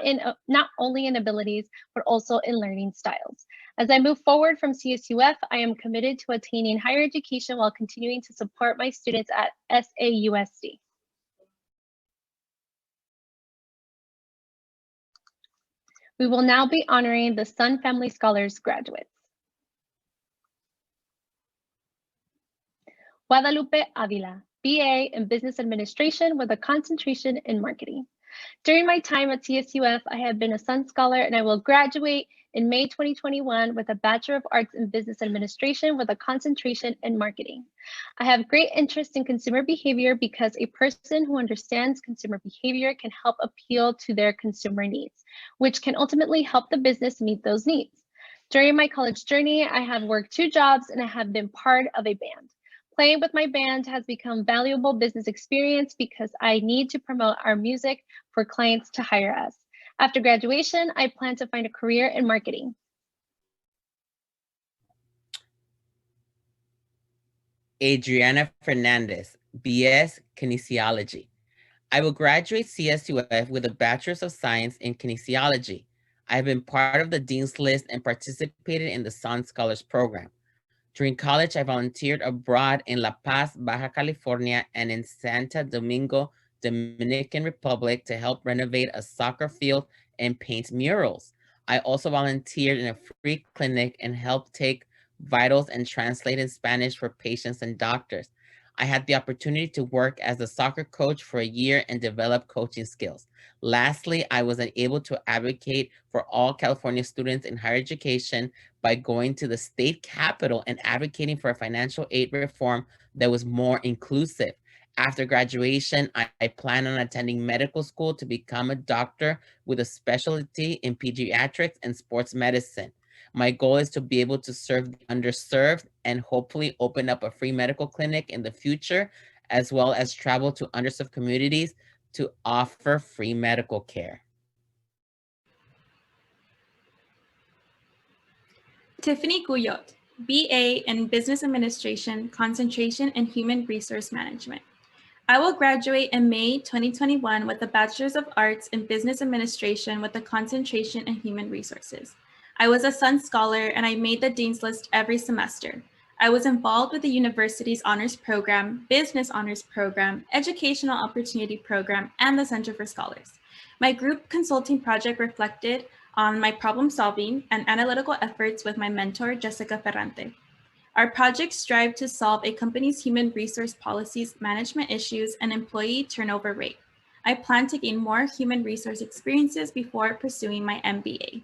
only in abilities, but also in learning styles. As I move forward from CSUF, I am committed to attaining higher education while continuing to support my students at SAUSD. We will now be honoring the Sun Family Scholars graduates. Guadalupe Avila, BA in Business Administration with a concentration in Marketing. During my time at CSUF, I have been a Sun Scholar and I will graduate in May 2021 with a Bachelor of Arts in Business Administration with a concentration in Marketing. I have great interest in consumer behavior because a person who understands consumer behavior can help appeal to their consumer needs, which can ultimately help the business meet those needs. During my college journey, I have worked 2 jobs and I have been part of a band. Playing with my band has become valuable business experience because I need to promote our music for clients to hire us. After graduation, I plan to find a career in marketing. Adriana Fernandez, BS Kinesiology. I will graduate CSUF with a Bachelor's of Science in Kinesiology. I have been part of the Dean's List and participated in the Sun Scholars Program. During college, I volunteered abroad in La Paz, Baja California, and in Santo Domingo, Dominican Republic to help renovate a soccer field and paint murals. I also volunteered in a free clinic and helped take vitals and translate in Spanish for patients and doctors. I had the opportunity to work as a soccer coach for a year and develop coaching skills. Lastly, I was able to advocate for all California students in higher education by going to the state capitol and advocating for a financial aid reform that was more inclusive. After graduation, I plan on attending medical school to become a doctor with a specialty in pediatrics and sports medicine. My goal is to be able to serve the underserved and hopefully open up a free medical clinic in the future, as well as travel to underserved communities to offer free medical care. Tiffany Guyot, BA in Business Administration, concentration in Human Resource Management. I will graduate in May 2021 with a Bachelor's of Arts in Business Administration with a concentration in Human Resources. I was a Sun Scholar and I made the Dean's List every semester. I was involved with the university's honors program, business honors program, educational opportunity program, and the Center for Scholars. My group consulting project reflected on my problem solving and analytical efforts with my mentor, Jessica Ferrante. Our projects strive to solve a company's human resource policies, management issues, and employee turnover rate. I plan to gain more human resource experiences before pursuing my MBA.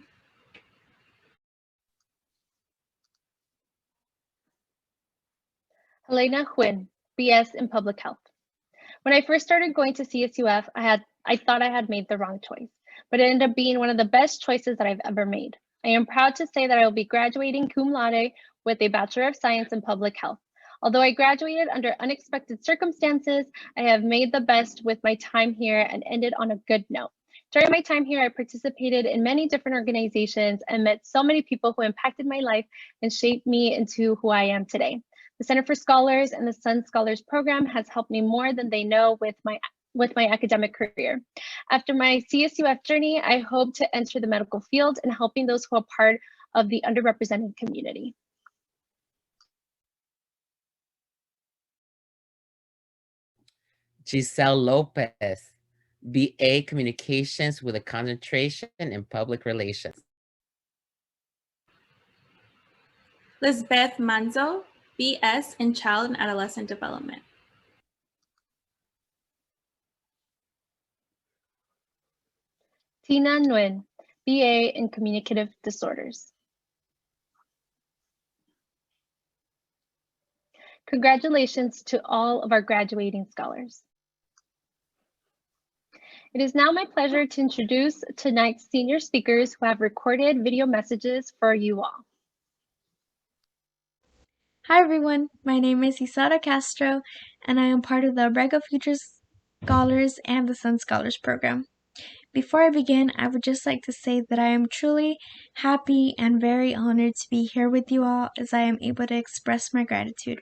Helena Huynh, BS in Public Health. When I first started going to CSUF, I thought I had made the wrong choice, but it ended up being one of the best choices that I've ever made. I am proud to say that I will be graduating cum laude with a Bachelor of Science in Public Health. Although I graduated under unexpected circumstances, I have made the best with my time here and ended on a good note. During my time here, I participated in many different organizations and met so many people who impacted my life and shaped me into who I am today. The Center for Scholars and the Sun Scholars Program has helped me more than they know with my with my academic career. After my CSUF journey, I hope to enter the medical field and helping those who are part of the underrepresented community. Giselle Lopez, BA Communications with a concentration in Public Relations. Lisbeth Manzo, BS in Child and Adolescent Development. Tina Nguyen, BA in Communicative Disorders. Congratulations to all of our graduating scholars. It is now my pleasure to introduce tonight's senior speakers who have recorded video messages for you all. Hi everyone, my name is Isadora Castro and I am part of the Abrego Future Scholars and the Sun Scholars program. Before I begin, I would just like to say that I am truly happy and very honored to be here with you all as I am able to express my gratitude.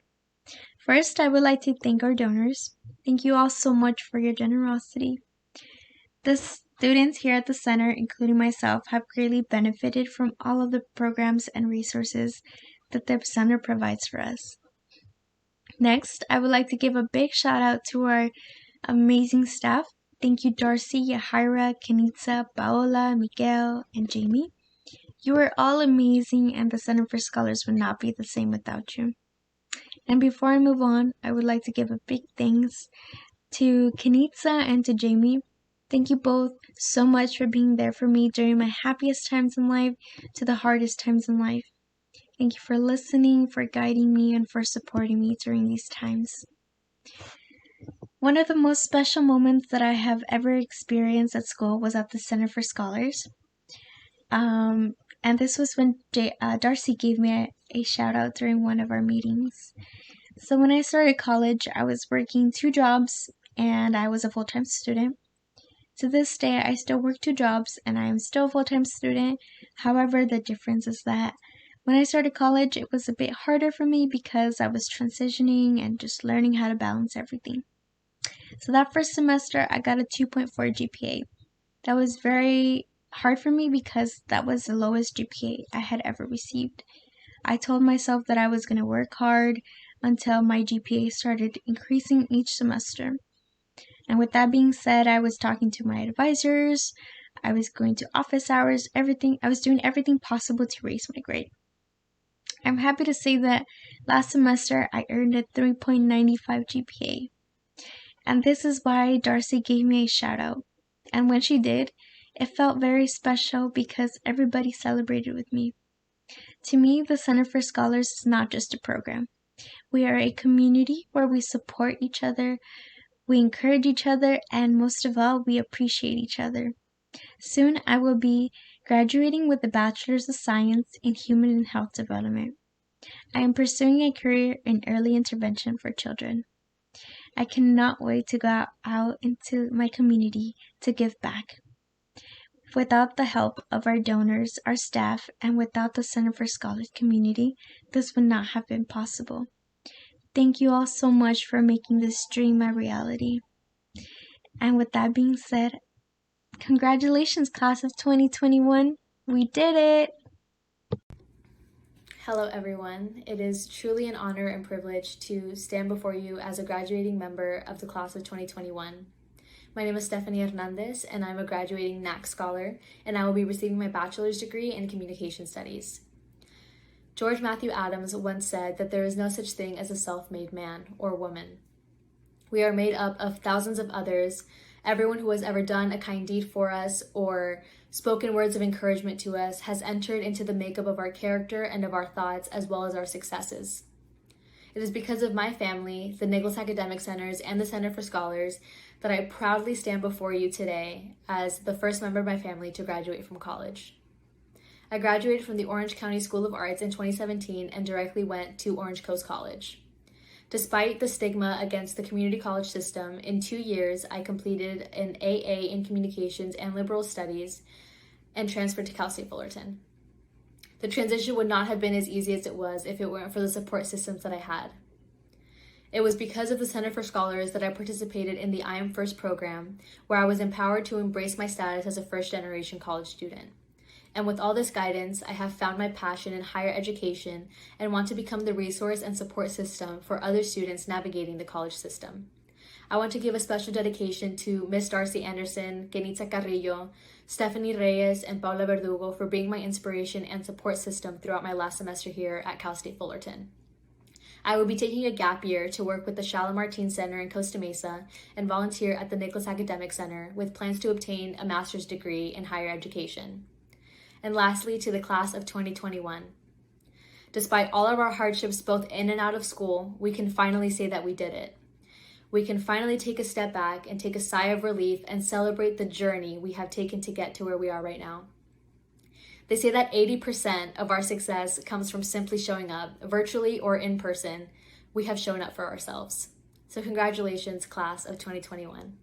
First, I would like to thank our donors. Thank you all so much for your generosity. The students here at the center, including myself, have greatly benefited from all of the programs and resources that the center provides for us. Next, I would like to give a big shout out to our amazing staff. Thank you, Darcy, Yahira, Kenitsa, Paola, Miguel, and Jamie. You are all amazing, and the Center for Scholars would not be the same without you. And before I move on, I would like to give a big thanks to Kenitsa and to Jamie. Thank you both so much for being there for me during my happiest times in life to the hardest times in life. Thank you for listening, for guiding me, and for supporting me during these times. One of the most special moments that I have ever experienced at school was at the Center for Scholars. And this was when Darcy gave me a shout out during one of our meetings. So when I started college, I was working 2 jobs and I was a full-time student. To this day, I still work 2 jobs and I am still a full-time student. However, the difference is that when I started college, it was a bit harder for me because I was transitioning and just learning how to balance everything. So that first semester, I got a 2.4 GPA. That was very hard for me because that was the lowest GPA I had ever received. I told myself that I was going to work hard until my GPA started increasing each semester. And with that being said, I was talking to my advisors, I was going to office hours, everything. I was doing everything possible to raise my grade. I'm happy to say that last semester I earned a 3.95 GPA. And this is why Darcy gave me a shout out. And when she did, it felt very special because everybody celebrated with me. To me, the Center for Scholars is not just a program. We are a community where we support each other, we encourage each other, and most of all, we appreciate each other. Soon, I will be graduating with a Bachelor's of Science in Human and Health Development. I am pursuing a career in early intervention for children. I cannot wait to go out into my community to give back. Without the help of our donors, our staff, and without the Center for Scholars community, this would not have been possible. Thank you all so much for making this dream a reality. And with that being said, congratulations, class of 2021. We did it! Hello everyone. It is truly an honor and privilege to stand before you as a graduating member of the class of 2021. My name is Stephanie Hernandez and I'm a graduating NAC scholar and I will be receiving my bachelor's degree in communication studies. George Matthew Adams once said that there is no such thing as a self-made man or woman. We are made up of thousands of others, everyone who has ever done a kind deed for us or spoken words of encouragement to us has entered into the makeup of our character and of our thoughts as well as our successes. It is because of my family, the Nicholas Academic Centers, and the Center for Scholars that I proudly stand before you today as the first member of my family to graduate from college. I graduated from the Orange County School of Arts in 2017 and directly went to Orange Coast College. Despite the stigma against the community college system, in 2 years, I completed an AA in Communications and Liberal Studies and transferred to Cal State Fullerton. The transition would not have been as easy as it was if it weren't for the support systems that I had. It was because of the Center for Scholars that I participated in the I Am First program, where I was empowered to embrace my status as a first-generation college student. And with all this guidance, I have found my passion in higher education and want to become the resource and support system for other students navigating the college system. I want to give a special dedication to Miss Darcy Anderson, Kenitza Carrillo, Stephanie Reyes, and Paula Verdugo for being my inspiration and support system throughout my last semester here at Cal State Fullerton. I will be taking a gap year to work with the Shalimar Teen Center in Costa Mesa and volunteer at the Nicholas Academic Center with plans to obtain a master's degree in higher education. And lastly, to the class of 2021. Despite all of our hardships both in and out of school, we can finally say that we did it. We can finally take a step back and take a sigh of relief and celebrate the journey we have taken to get to where we are right now. They say that 80% of our success comes from simply showing up, virtually or in person. We have shown up for ourselves. So congratulations, class of 2021.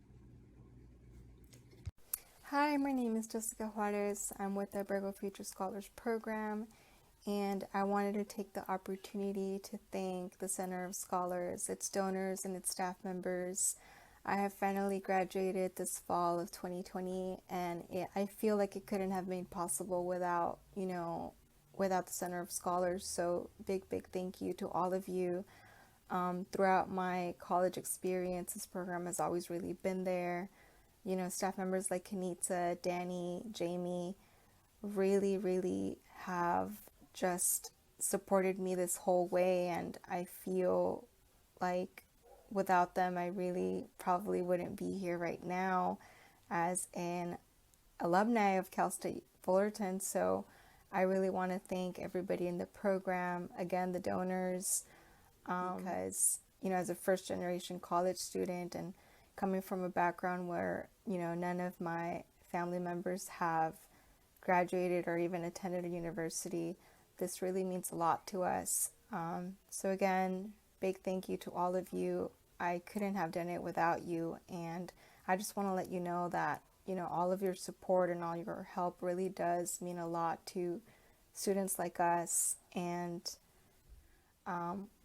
Hi, my name is Jessica Juarez. I'm with the Abrego Future Scholars Program, and I wanted to take the opportunity to thank the Center of Scholars, its donors, and its staff members. I have finally graduated this fall of 2020, and I feel like it couldn't have been possible without the Center of Scholars. So big thank you to all of you. Throughout my college experience, this program has always really been there. Staff members like Kenitza, Danny, Jamie really have just supported me this whole way, and I feel like without them, I really probably wouldn't be here right now as an alumni of Cal State Fullerton. So I really want to thank everybody in the program, again, the donors, because, as a first generation college student and coming from a background where, none of my family members have graduated or even attended a university, this really means a lot to us. So again, big thank you to all of you. I couldn't have done it without you, and I just want to let you know that, all of your support and all your help really does mean a lot to students like us, and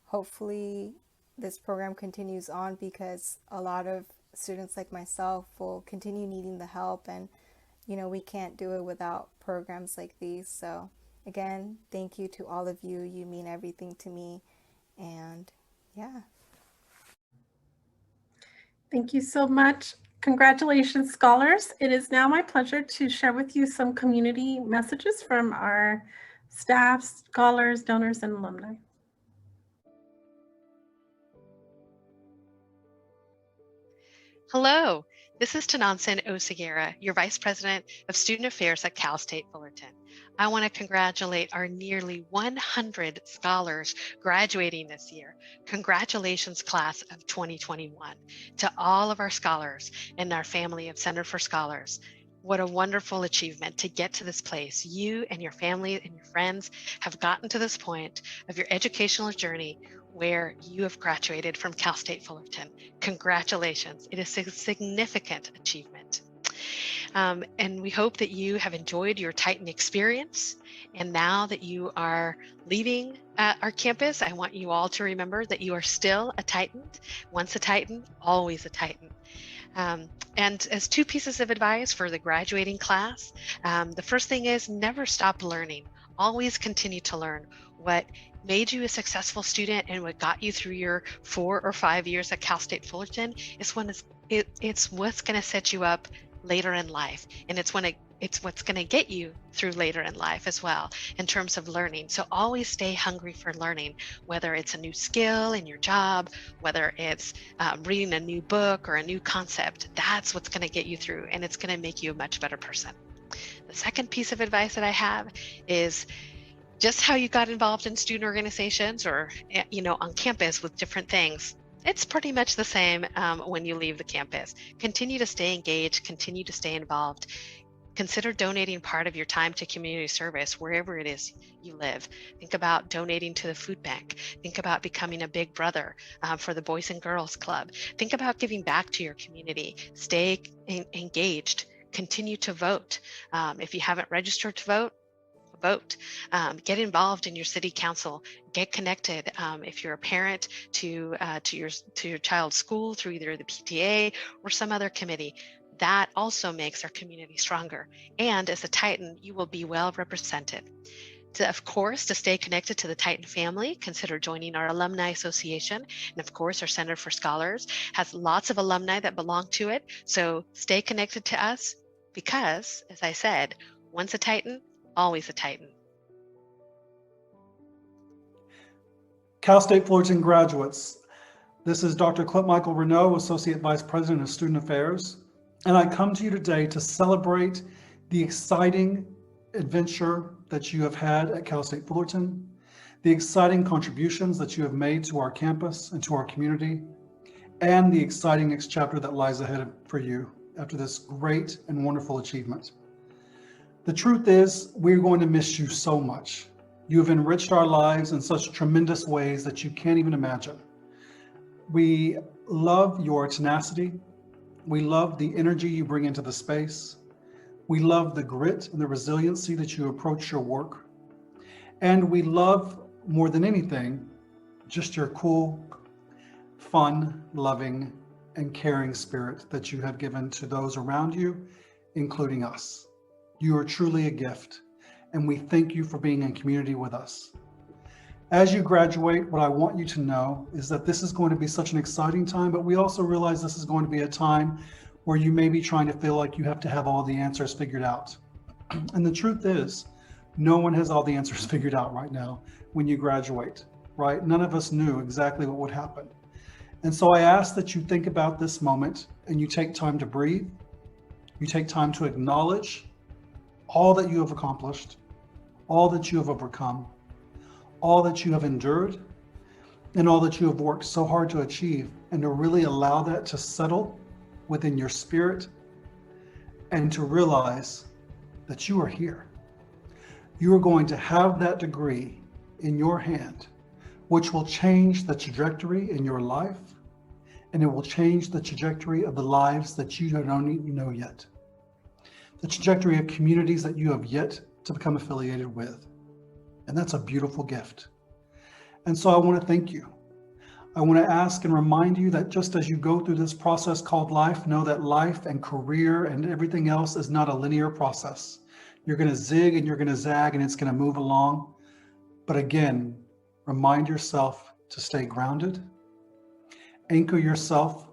hopefully this program continues on, because a lot of students like myself will continue needing the help, and we can't do it without programs like these. So again, thank you to all of you. You mean everything to me, and yeah. Thank you so much. Congratulations, scholars. It is now my pleasure to share with you some community messages from our staff, scholars, donors, and alumni. Hello, this is Tanansin Oseguera, your Vice President of Student Affairs at Cal State Fullerton. I want to congratulate our nearly 100 scholars graduating this year. Congratulations, class of 2021, to all of our scholars and our family of Center for Scholars. What a wonderful achievement to get to this place. You and your family and your friends have gotten to this point of your educational journey where you have graduated from Cal State Fullerton. Congratulations. It is a significant achievement. And we hope that you have enjoyed your Titan experience. And now that you are leaving our campus, I want you all to remember that you are still a Titan. Once a Titan, always a Titan. And as two pieces of advice for the graduating class, the first thing is never stop learning. Always continue to learn. What made you a successful student and what got you through your 4 or 5 years at Cal State Fullerton is it's what's going to set you up later in life, and it's what's going to get you through later in life as well in terms of learning. So always stay hungry for learning, whether it's a new skill in your job, whether it's reading a new book or a new concept. That's what's going to get you through, and it's going to make you a much better person. The second piece of advice that I have is just how you got involved in student organizations or on campus with different things. It's pretty much the same when you leave the campus. Continue to stay engaged, continue to stay involved. Consider donating part of your time to community service wherever it is you live. Think about donating to the food bank. Think about becoming a big brother for the Boys and Girls Club. Think about giving back to your community. Stay engaged. Continue to vote. If you haven't registered to vote, get involved in your city council. get connected. If you're a parent to your child's school through either the PTA or some other committee, that also makes our community stronger. And as a Titan, you will be well represented. Of course, to stay connected to the Titan family, consider joining our Alumni Association. And of course, our Center for Scholars has lots of alumni that belong to it. So stay connected to us because, as I said, once a Titan, always a Titan. Cal State Fullerton graduates, this is Dr. Clip Michael Renaud, Associate Vice President of Student Affairs, and I come to you today to celebrate the exciting adventure that you have had at Cal State Fullerton, the exciting contributions that you have made to our campus and to our community, and the exciting next chapter that lies ahead for you after this great and wonderful achievement. The truth is, we're going to miss you so much. You have enriched our lives in such tremendous ways that you can't even imagine. We love your tenacity. We love the energy you bring into the space. We love the grit and the resiliency that you approach your work. And we love, more than anything, just your cool, fun, loving, and caring spirit that you have given to those around you, including us. You are truly a gift, and we thank you for being in community with us. As you graduate, what I want you to know is that this is going to be such an exciting time, but we also realize this is going to be a time where you may be trying to feel like you have to have all the answers figured out. And the truth is, no one has all the answers figured out right now when you graduate, right? None of us knew exactly what would happen. And so I ask that you think about this moment and you take time to breathe. You take time to acknowledge all that you have accomplished, all that you have overcome, all that you have endured, and all that you have worked so hard to achieve, and to really allow that to settle within your spirit and to realize that you are here. You are going to have that degree in your hand, which will change the trajectory in your life, and it will change the trajectory of the lives that you don't even know yet. The trajectory of communities that you have yet to become affiliated with. And that's a beautiful gift. And so I want to thank you. I want to ask and remind you that just as you go through this process called life, know that life and career and everything else is not a linear process. You're going to zig and you're going to zag and it's going to move along. But again, remind yourself to stay grounded. Anchor yourself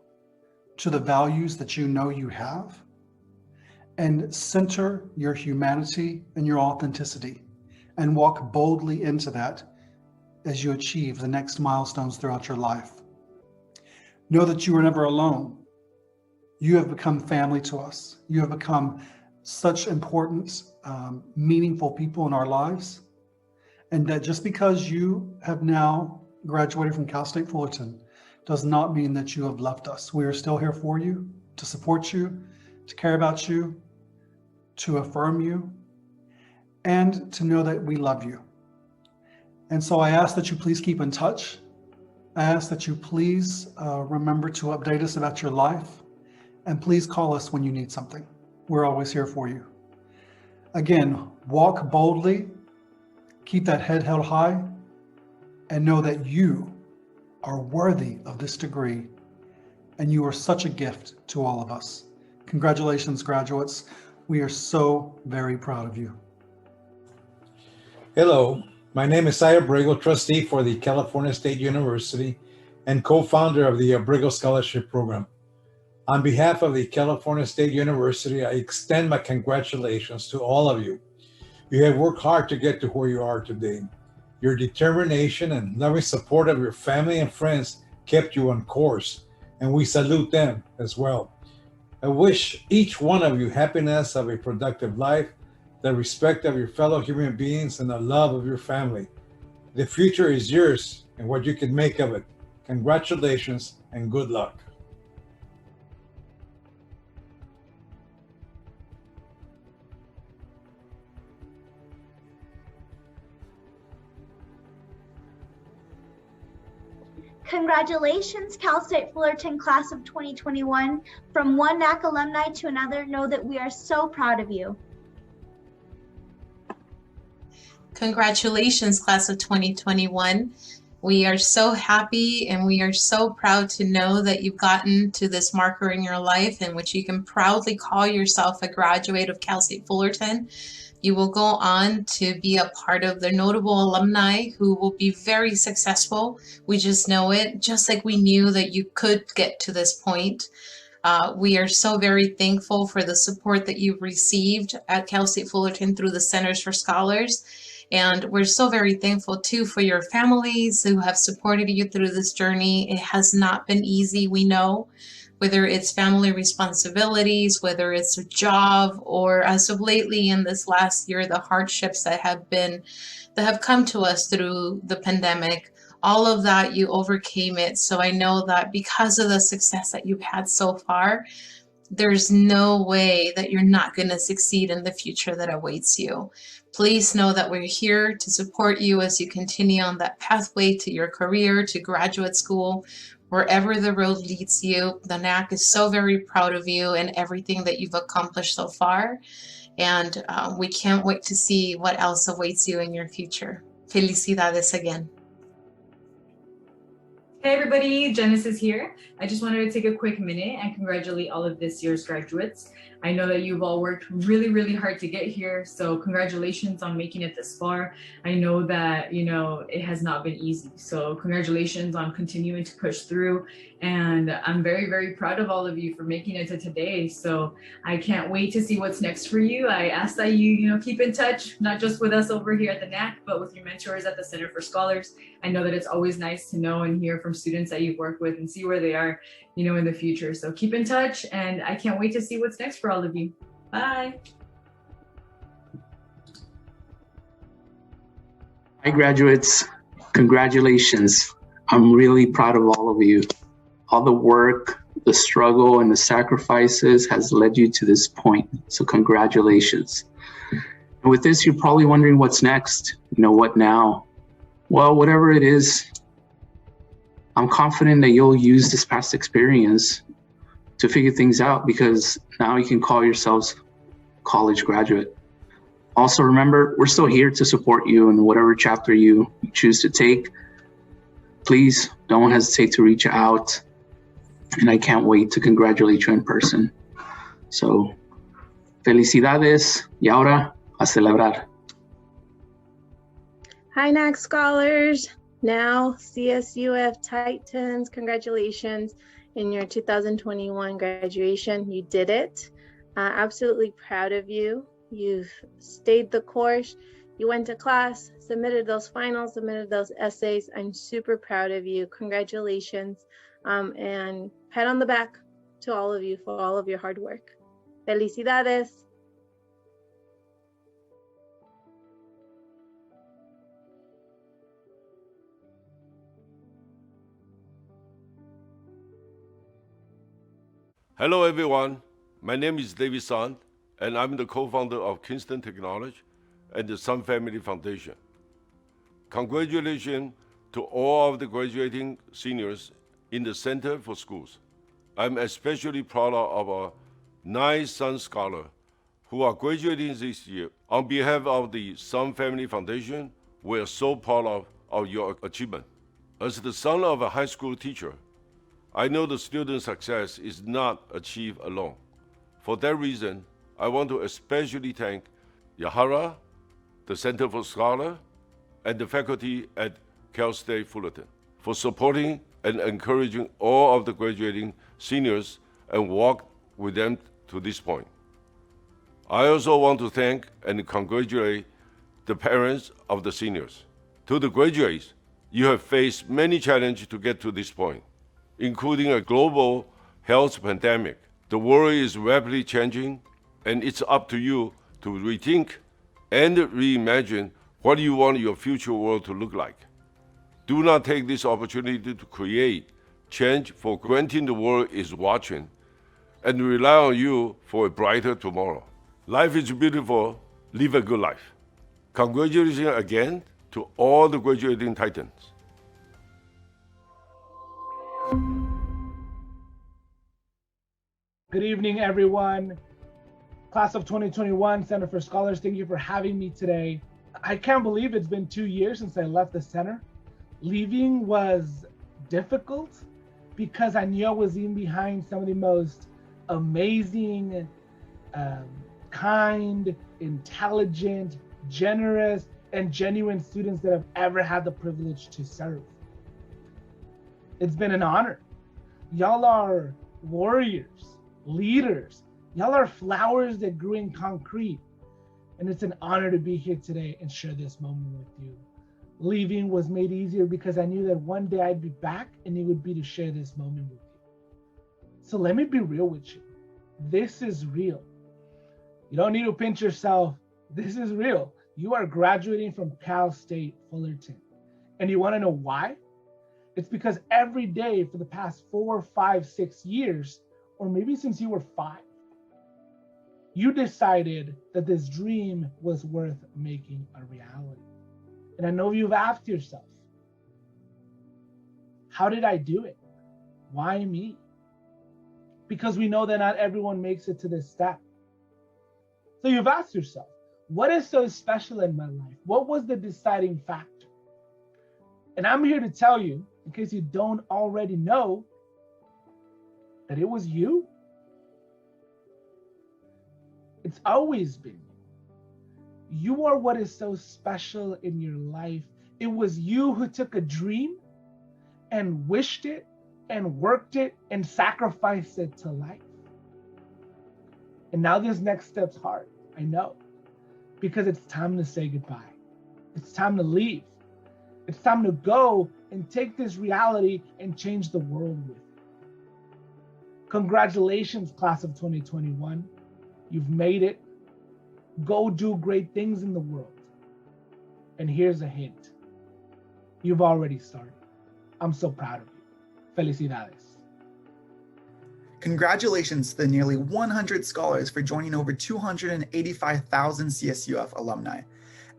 to the values that you know you have. And center your humanity and your authenticity and walk boldly into that as you achieve the next milestones throughout your life. Know that you are never alone. You have become family to us. You have become such important, meaningful people in our lives. And that just because you have now graduated from Cal State Fullerton does not mean that you have left us. We are still here for you, to support you, to care about you, to affirm you, and to know that we love you. And so I ask that you please keep in touch. I ask that you please remember to update us about your life, and please call us when you need something. We're always here for you. Again, walk boldly, keep that head held high, and know that you are worthy of this degree, and you are such a gift to all of us. Congratulations, graduates. We are so very proud of you. Hello, my name is Saya Abrego, trustee for the California State University and co-founder of the Abrego Scholarship Program. On behalf of the California State University, I extend my congratulations to all of you. You have worked hard to get to where you are today. Your determination and loving support of your family and friends kept you on course, and we salute them as well. I wish each one of you happiness of a productive life, the respect of your fellow human beings, and the love of your family. The future is yours and what you can make of it. Congratulations and good luck. Congratulations, Cal State Fullerton class of 2021. From one NAC alumni to another, know that we are so proud of you. Congratulations, class of 2021. We are so happy and we are so proud to know that you've gotten to this marker in your life in which you can proudly call yourself a graduate of Cal State Fullerton. You will go on to be a part of the notable alumni who will be very successful. We just know it, just like we knew that you could get to this point. We are so very thankful for the support that you've received at Cal State Fullerton through the Centers for Scholars. And we're so very thankful too for your families who have supported you through this journey. It has not been easy, we know, whether it's family responsibilities, whether it's a job, or as of lately in this last year, the hardships that have come to us through the pandemic. All of that, you overcame it. So I know that because of the success that you've had so far, there's no way that you're not going to succeed in the future that awaits you. Please know that we're here to support you as you continue on that pathway to your career, to graduate school, wherever the road leads you. The NAC is so very proud of you and everything that you've accomplished so far. And we can't wait to see what else awaits you in your future. Felicidades again. Hey everybody, Genesis here. I just wanted to take a quick minute and congratulate all of this year's graduates. I know that you've all worked really, really hard to get here, so congratulations on making it this far. I know that, it has not been easy, so congratulations on continuing to push through. And I'm very, very proud of all of you for making it to today. So I can't wait to see what's next for you. I ask that you, keep in touch, not just with us over here at the NAC, but with your mentors at the Center for Scholars. I know that it's always nice to know and hear from students that you've worked with and see where they are, in the future. So keep in touch, and I can't wait to see what's next for all of you. Bye. Hi, graduates. Congratulations. I'm really proud of all of you. All the work, the struggle, and the sacrifices has led you to this point. So congratulations. And with this, you're probably wondering what's next. What now? Well, whatever it is, I'm confident that you'll use this past experience to figure things out, because now you can call yourselves college graduate. Also, remember, we're still here to support you in whatever chapter you choose to take. Please don't hesitate to reach out. And I can't wait to congratulate you in person. So, felicidades, y ahora a celebrar. Hi, NAC scholars. Now, CSUF Titans, congratulations in your 2021 graduation. You did it. Absolutely proud of you. You've stayed the course. You went to class, submitted those finals, submitted those essays. I'm super proud of you. Congratulations. And pat on the back to all of you for all of your hard work. Felicidades. Hello everyone, my name is David Sun, and I'm the co-founder of Kingston Technology and the Sun Family Foundation. Congratulations to all of the graduating seniors in the Center for Schools. I'm especially proud of our 9 Sun Scholars who are graduating this year. On behalf of the Sun Family Foundation, we are so proud of your achievement. As the son of a high school teacher, I know the student success is not achieved alone. For that reason, I want to especially thank Yahara, the Center for Scholars, and the faculty at Cal State Fullerton for supporting and encouraging all of the graduating seniors and walk with them to this point. I also want to thank and congratulate the parents of the seniors. To the graduates, you have faced many challenges to get to this point, including a global health pandemic. The world is rapidly changing, and it's up to you to rethink and reimagine what you want your future world to look like. Do not take this opportunity to create change for granted. The world is watching and rely on you for a brighter tomorrow. Life is beautiful. Live a good life. Congratulations again to all the graduating Titans. Good evening, everyone. Class of 2021, Center for Scholars, thank you for having me today. I can't believe it's been 2 years since I left the center. Leaving was difficult because I knew I was leaving behind some of the most amazing, kind, intelligent, generous, and genuine students that I've ever had the privilege to serve. It's been an honor. Y'all are warriors, leaders. Y'all are flowers that grew in concrete. And it's an honor to be here today and share this moment with you. Leaving was made easier because I knew that one day I'd be back and it would be to share this moment with you. So let me be real with you. This is real. You don't need to pinch yourself. This is real. You are graduating from Cal State Fullerton. And you want to know why? It's because every day for the past 4, 5, 6 years, or maybe since you were 5, you decided that this dream was worth making a reality. And I know you've asked yourself, how did I do it? Why me? Because we know that not everyone makes it to this step. So you've asked yourself, what is so special in my life? What was the deciding factor? And I'm here to tell you, in case you don't already know, that it was you. It's always been you. You are what is so special in your life. It was you who took a dream and wished it and worked it and sacrificed it to life. And now this next step's hard, I know, because it's time to say goodbye. It's time to leave. It's time to go and take this reality and change the world with it. Congratulations, class of 2021. You've made it. Go do great things in the world. And here's a hint. You've already started. I'm so proud of you. Felicidades. Congratulations to the nearly 100 scholars for joining over 285,000 CSUF alumni.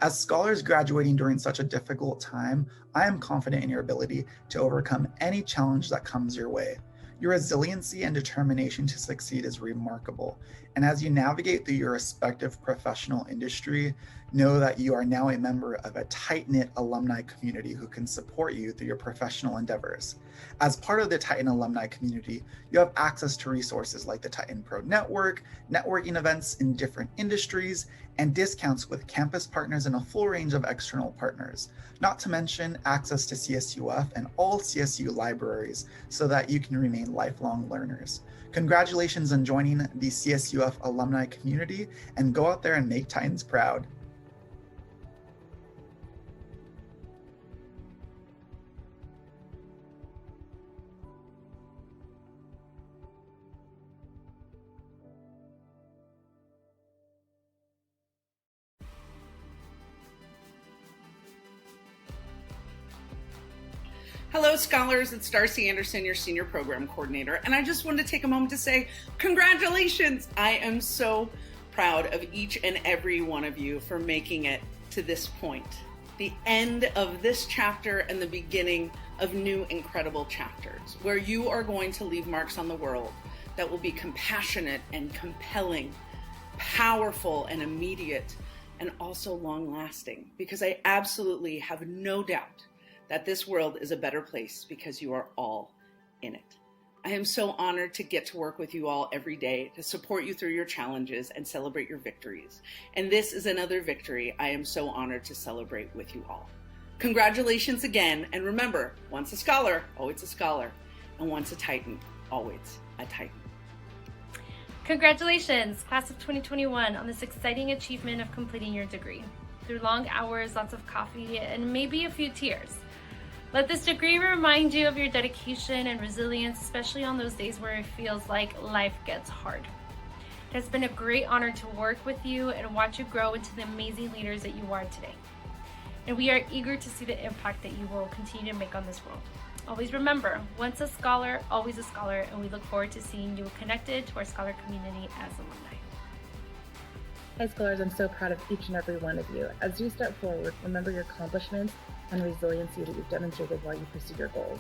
As scholars graduating during such a difficult time, I am confident in your ability to overcome any challenge that comes your way. Your resiliency and determination to succeed is remarkable. And as you navigate through your respective professional industry, know that you are now a member of a tight-knit alumni community who can support you through your professional endeavors. As part of the Titan alumni community, you have access to resources like the Titan Pro Network, networking events in different industries, and discounts with campus partners and a full range of external partners. Not to mention access to CSUF and all CSU libraries so that you can remain lifelong learners. Congratulations on joining the CSUF alumni community, and go out there and make Titans proud. Hello, scholars. It's Darcy Anderson, your Senior Program Coordinator, and I just wanted to take a moment to say congratulations. I am so proud of each and every one of you for making it to this point, the end of this chapter and the beginning of new incredible chapters, where you are going to leave marks on the world that will be compassionate and compelling, powerful and immediate, and also long-lasting, because I absolutely have no doubt that this world is a better place because you are all in it. I am so honored to get to work with you all every day, to support you through your challenges and celebrate your victories. And this is another victory I am so honored to celebrate with you all. Congratulations again, and remember, once a scholar, always a scholar, and once a Titan, always a Titan. Congratulations, class of 2021, on this exciting achievement of completing your degree. Through long hours, lots of coffee, and maybe a few tears. Let this degree remind you of your dedication and resilience, especially on those days where it feels like life gets hard. It has been a great honor to work with you and watch you grow into the amazing leaders that you are today. And we are eager to see the impact that you will continue to make on this world. Always remember, once a scholar, always a scholar, and we look forward to seeing you connected to our scholar community as alumni. As scholars, I'm so proud of each and every one of you. As you step forward, remember your accomplishments and resiliency that you've demonstrated while you pursue your goals,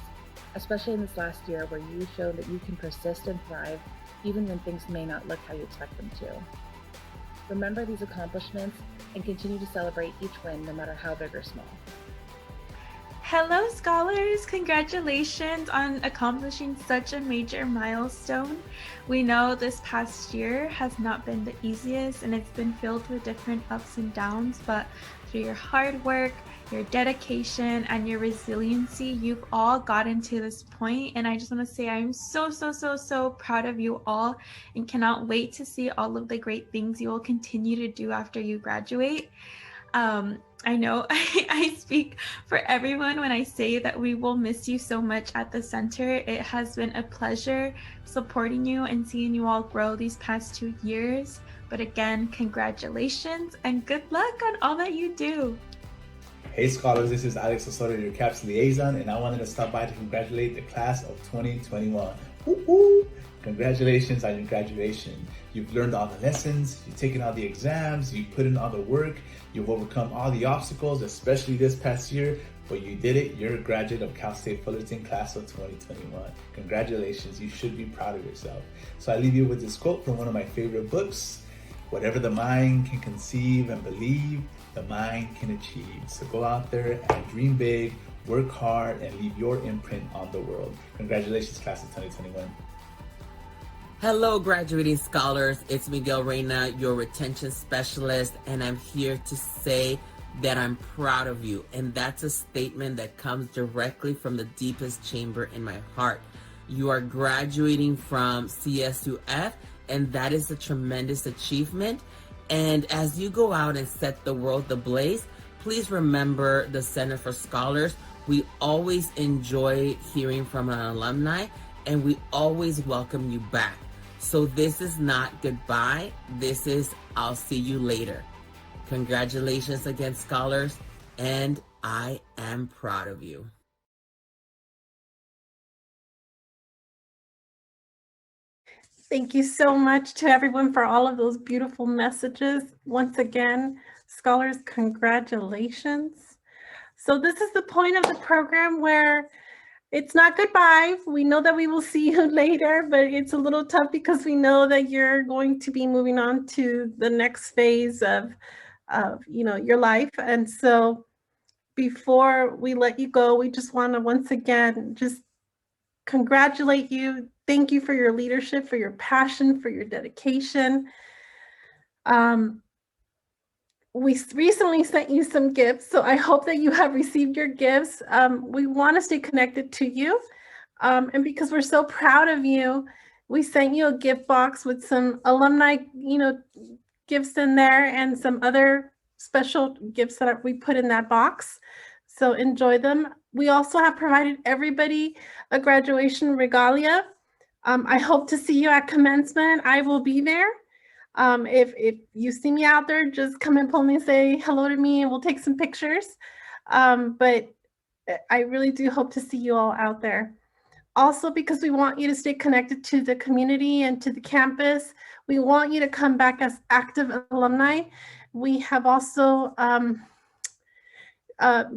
especially in this last year where you've shown that you can persist and thrive even when things may not look how you expect them to. Remember these accomplishments and continue to celebrate each win, no matter how big or small. Hello, scholars! Congratulations on accomplishing such a major milestone. We know this past year has not been the easiest and it's been filled with different ups and downs, but through your hard work, your dedication, and your resiliency, you've all gotten to this point. And I just want to say I'm so proud of you all and cannot wait to see all of the great things you will continue to do after you graduate. I know I speak for everyone when I say that we will miss you so much at the center. It has been a pleasure supporting you and seeing you all grow these past 2 years. But again, congratulations and good luck on all that you do. Hey scholars, this is Alex Osorio, your CAPS liaison, and I wanted to stop by to congratulate the class of 2021. Woo-hoo! Congratulations on your graduation. You've learned all the lessons, you've taken all the exams, you've put in all the work, you've overcome all the obstacles, especially this past year, but you did it. You're a graduate of Cal State Fullerton class of 2021. Congratulations, you should be proud of yourself. So I leave you with this quote from one of my favorite books: whatever the mind can conceive and believe, the mind can achieve. So go out there and dream big, work hard, and leave your imprint on the world. Congratulations, class of 2021. Hello, graduating scholars. It's Miguel Reyna, your retention specialist, and I'm here to say that I'm proud of you. And that's a statement that comes directly from the deepest chamber in my heart. You are graduating from CSUF, and that is a tremendous achievement. And as you go out and set the world ablaze, please remember the Center for Scholars. We always enjoy hearing from an alumni, and we always welcome you back. So this is not goodbye. This is I'll see you later. Congratulations again, scholars, and I am proud of you. Thank you so much to everyone for all of those beautiful messages. Once again, scholars, congratulations. So this is the point of the program where it's not goodbye. We know that we will see you later, but it's a little tough because we know that you're going to be moving on to the next phase of your life. And so before we let you go, we just want to once again just congratulate you. Thank you for your leadership, for your passion, for your dedication. We recently sent you some gifts, so I hope that you have received your gifts. We want to stay connected to you. And because we're so proud of you, we sent you a gift box with some alumni, gifts in there and some other special gifts that we put in that box. So enjoy them. We also have provided everybody a graduation regalia. I hope to see you at commencement. I will be there. If you see me out there, just come and pull me and say hello to me and we'll take some pictures. But I really do hope to see you all out there. Also, because we want you to stay connected to the community and to the campus, we want you to come back as active alumni. We have also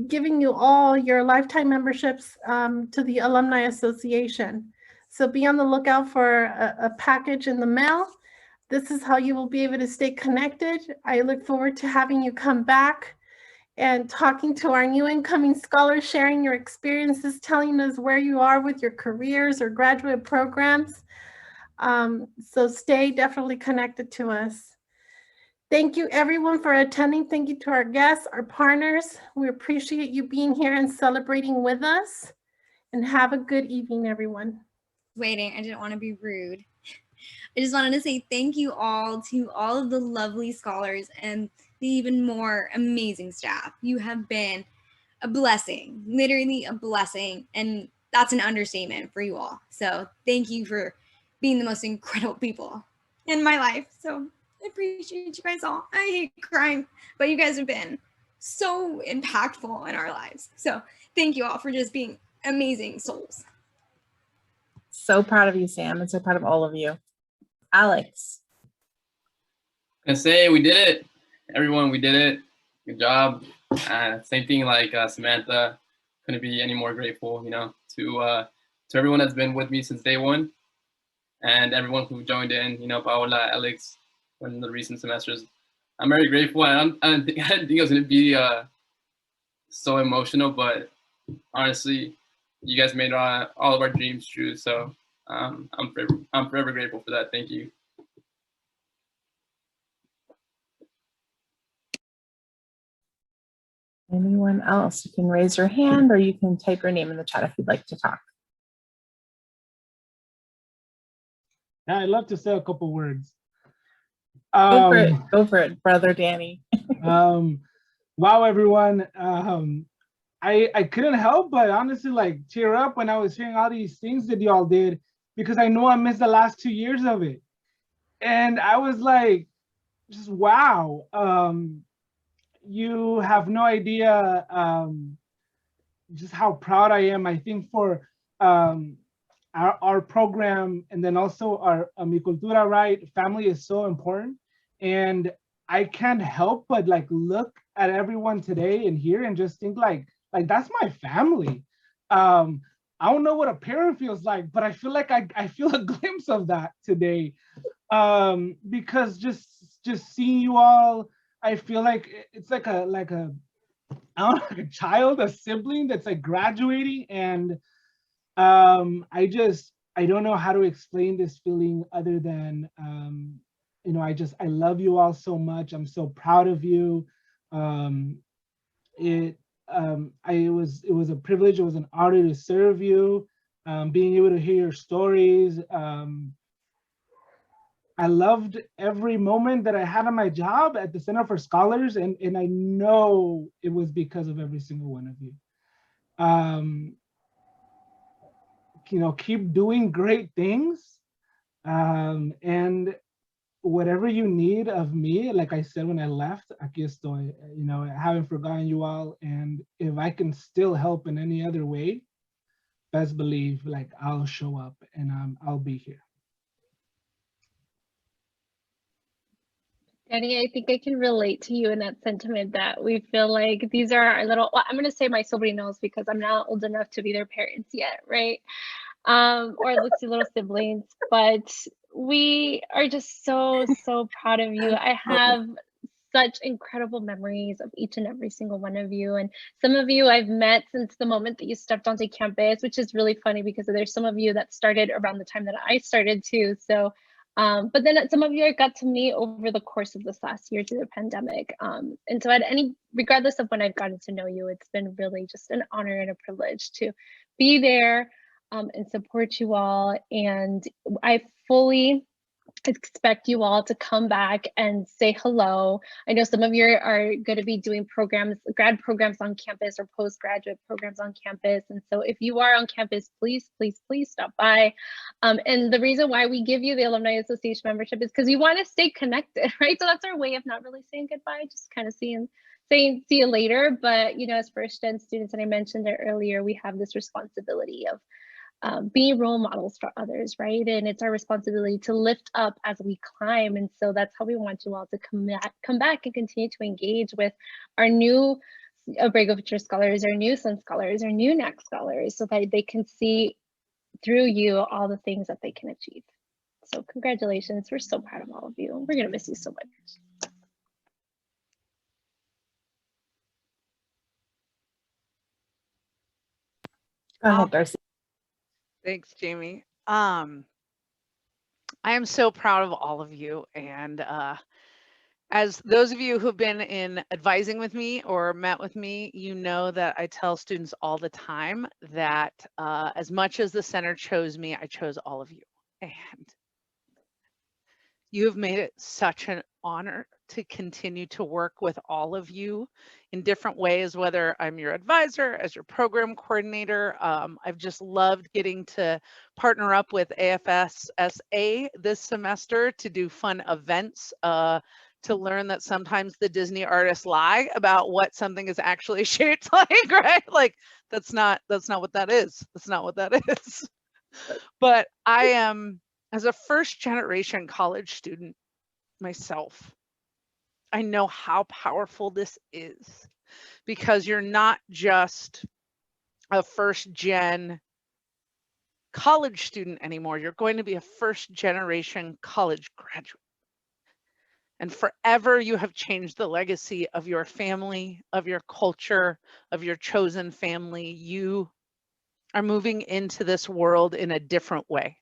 giving you all your lifetime memberships to the Alumni Association. So be on the lookout for a package in the mail. This is how you will be able to stay connected. I look forward to having you come back and talking to our new incoming scholars, sharing your experiences, telling us where you are with your careers or graduate programs. So stay definitely connected to us. Thank you everyone for attending. Thank you to our guests, our partners. We appreciate you being here and celebrating with us. And have a good evening, everyone. Waiting, I didn't want to be rude. I just wanted to say thank you all to all of the lovely scholars and the even more amazing staff. You have been a blessing, literally a blessing, and that's an understatement for you all. So thank you for being the most incredible people in my life. So I appreciate you guys all. I hate crying, but you guys have been so impactful in our lives. So thank you all for just being amazing souls. So proud of you, Sam, and so proud of all of you. Alex. I say we did it. Everyone, we did it. Good job. Same thing like Samantha. Couldn't be any more grateful, to everyone that's been with me since day one, and everyone who joined in, Paola, Alex, in the recent semesters. I'm very grateful. And I didn't think it was gonna be so emotional, but honestly, you guys made all of our dreams true. So I'm forever grateful for that. Thank you. Anyone else? You can raise your hand or you can type your name in the chat if you'd like to talk. Yeah, I'd love to say a couple words. Go for it, brother Danny. Wow, everyone. I couldn't help but honestly like tear up when I was hearing all these things that y'all did, because I know I missed the last 2 years of it. And I was like, just wow. You have no idea just how proud I am. I think for our program, and then also our Mi Cultura, right? Family is so important. And I can't help but like look at everyone today and here and just think like that's my family. I don't know what a parent feels like, but I feel like I feel a glimpse of that today. Because just seeing you all, I feel like it's like a I don't know, like a child, a sibling that's like graduating. And I don't know how to explain this feeling other than you know, I love you all so much. I'm so proud of you. It was a privilege, it was an honor to serve you, being able to hear your stories. I loved every moment that I had on my job at the Center for Scholars, and I know it was because of every single one of you. You know, keep doing great things, and whatever you need of me, like I said when I left, aquí estoy. You know, I haven't forgotten you all, and if I can still help in any other way, best believe like I'll show up and I'll be here. Danny, I think I can relate to you in that sentiment that we feel like these are our little, well, I'm going to say my sobrinos because I'm not old enough to be their parents yet, right? Or little siblings, but we are just so proud of you. I have such incredible memories of each and every single one of you. And some of you I've met since the moment that you stepped onto campus, which is really funny because there's some of you that started around the time that I started too. So, but then some of you I got to meet over the course of this last year through the pandemic. And so regardless of when I've gotten to know you, it's been really just an honor and a privilege to be there and support you all. And I fully expect you all to come back and say hello. I know some of you are going to be doing grad programs on campus or postgraduate programs on campus. And so if you are on campus, please stop by. And the reason why we give you the Alumni Association membership is because we want to stay connected, right? So that's our way of not really saying goodbye, just kind of saying see you later. But, you know, as first gen students, and I mentioned it earlier, we have this responsibility of being role models for others, right? And it's our responsibility to lift up as we climb. And so that's how we want you all to come back and continue to engage with our new Abrego Future Scholars, our new Sun Scholars, our new NAC Scholars, so that they can see through you all the things that they can achieve. So congratulations. We're so proud of all of you. We're going to miss you so much. Go ahead, Darcy. Thanks, Jamie. I am so proud of all of you. And as those of you who've been in advising with me or met with me, you know that I tell students all the time that as much as the center chose me, I chose all of you. And you have made it such an honor to continue to work with all of you in different ways, whether I'm your advisor, as your program coordinator. I've just loved getting to partner up with AFSSA this semester to do fun events, to learn that sometimes the Disney artists lie about what something is actually shaped like, right? Like that's not what that is. That's not what that is. But I am, as a first generation college student myself, I know how powerful this is, because you're not just a first gen college student anymore. You're going to be a first generation college graduate. And forever you have changed the legacy of your family, of your culture, of your chosen family. You are moving into this world in a different way.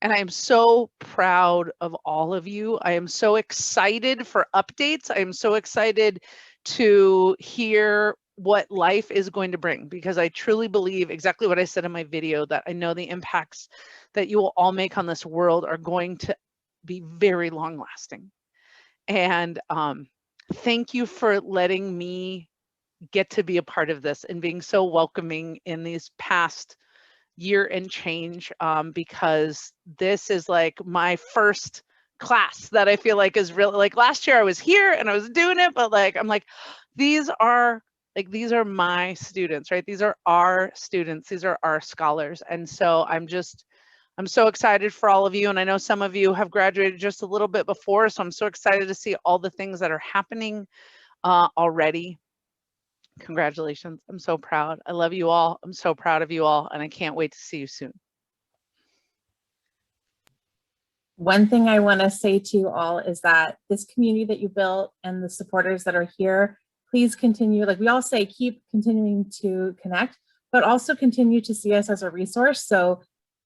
And I am so proud of all of you. I am so excited for updates. I am so excited to hear what life is going to bring, because I truly believe exactly what I said in my video, that I know the impacts that you will all make on this world are going to be very long lasting. And thank you for letting me get to be a part of this and being so welcoming in these past year and change, because this is like my first class that I feel like is really, like last year I was here and I was doing it, but like I'm like, these are my students, right? These are our students, these are our scholars. And so I'm so excited for all of you. And I know some of you have graduated just a little bit before, so I'm so excited to see all the things that are happening already. Congratulations. I'm so proud. I love you all. I'm so proud of you all, and I can't wait to see you soon. One thing I want to say to you all is that this community that you built and the supporters that are here, please continue, like we all say, keep continuing to connect, but also continue to see us as a resource. So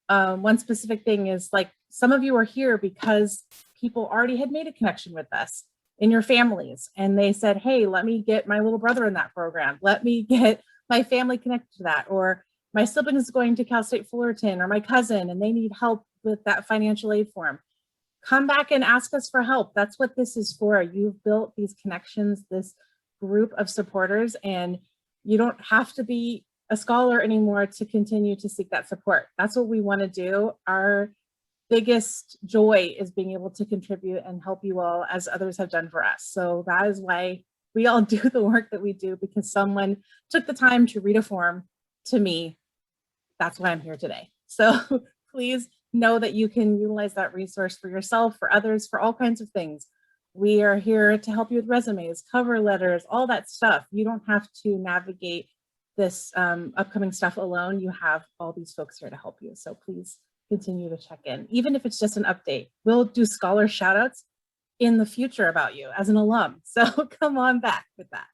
one specific thing is, like, some of you are here because people already had made a connection with us in your families, and they said, hey, let me get my little brother in that program. Let me get my family connected to that. Or my sibling is going to Cal State Fullerton, or my cousin, and they need help with that financial aid form. Come back and ask us for help. That's what this is for. You've built these connections, this group of supporters, and you don't have to be a scholar anymore to continue to seek that support. That's what we want to do. Our biggest joy is being able to contribute and help you all as others have done for us. So that is why we all do the work that we do, because someone took the time to read a form to me. That's why I'm here today. So please know that you can utilize that resource for yourself, for others, for all kinds of things. We are here to help you with resumes, cover letters, all that stuff. You don't have to navigate this upcoming stuff alone. You have all these folks here to help you. So please continue to check in, even if it's just an update. We'll do scholar shout outs in the future about you as an alum. So come on back with that.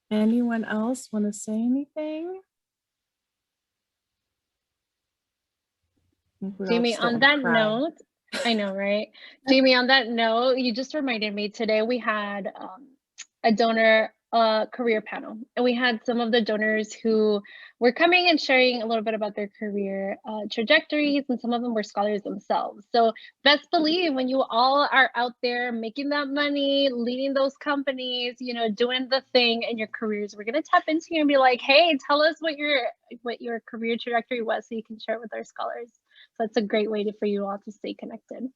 Anyone else want to say anything? Jamie, on that note, I know, right? Jamie, on that note, you just reminded me today we had a donor career panel, and we had some of the donors who were coming and sharing a little bit about their career trajectories, and some of them were scholars themselves. So best believe when you all are out there making that money, leading those companies, you know, doing the thing in your careers, we're gonna tap into you and be like, hey, tell us what your career trajectory was so you can share it with our scholars. So that's a great way for you all to stay connected.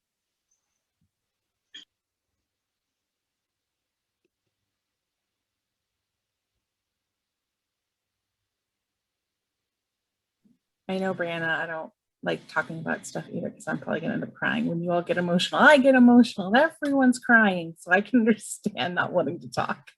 I know, Brianna, I don't like talking about stuff either, because I'm probably gonna end up crying. When you all get emotional, I get emotional. Everyone's crying, so I can understand not wanting to talk.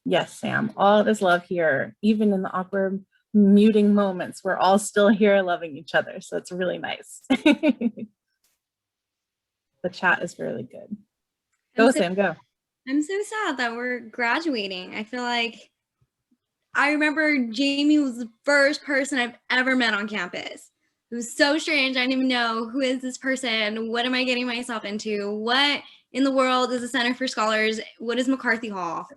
Yes, Sam, all is love here. Even in the awkward muting moments, we're all still here loving each other. So it's really nice. The chat is really good. Go, Sam, go. I'm so sad that we're graduating. I feel like I remember Jamie was the first person I've ever met on campus. It was so strange. I didn't even know, who is this person? What am I getting myself into? What in the world is the Center for Scholars? What is McCarthy Hall?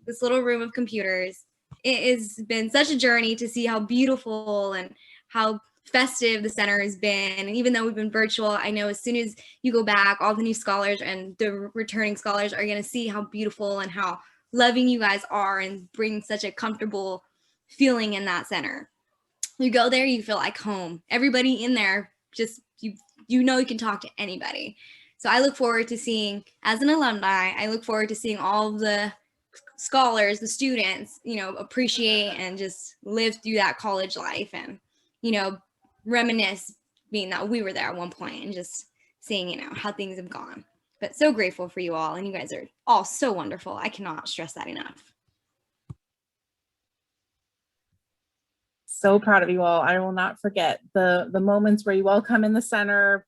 This little room of computers. It has been such a journey to see how beautiful and how festive the center has been. And even though we've been virtual, I know as soon as you go back, all the new scholars and the returning scholars are going to see how beautiful and how loving you guys are, and bring such a comfortable feeling in that center. You go there, you feel like home. Everybody in there, just you know you can talk to anybody. So I look forward to seeing, as an alumni, I look forward to seeing all of the scholars, the students, you know, appreciate and just live through that college life and, you know, reminisce being that we were there at one point and just seeing, you know, how things have gone. But so grateful for you all, and you guys are all so wonderful. I cannot stress that enough. So proud of you all. I will not forget the moments where you all come in the center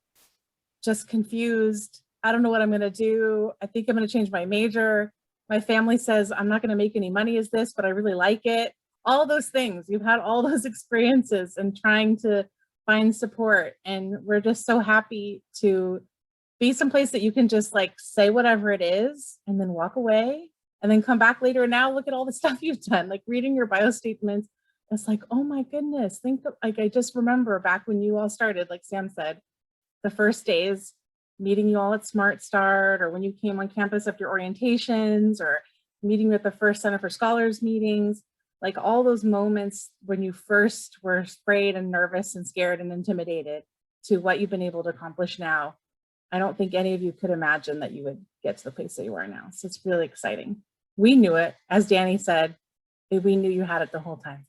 just confused. I don't know what I'm going to do. I think I'm going to change my major. My family says I'm not going to make any money as this, but I really like it. All those things. You've had all those experiences and trying to find support. And we're just so happy to be someplace that you can just like say whatever it is and then walk away and then come back later. And now look at all the stuff you've done, like reading your bio statements. It's like, oh my goodness, think of, like, I just remember back when you all started, like Sam said, the first days, meeting you all at Smart Start, or when you came on campus after orientations, or meeting with the first Center for Scholars meetings, like all those moments when you first were afraid and nervous and scared and intimidated to what you've been able to accomplish now. I don't think any of you could imagine that you would get to the place that you are now. So it's really exciting. We knew it, as Danny said, we knew you had it the whole time.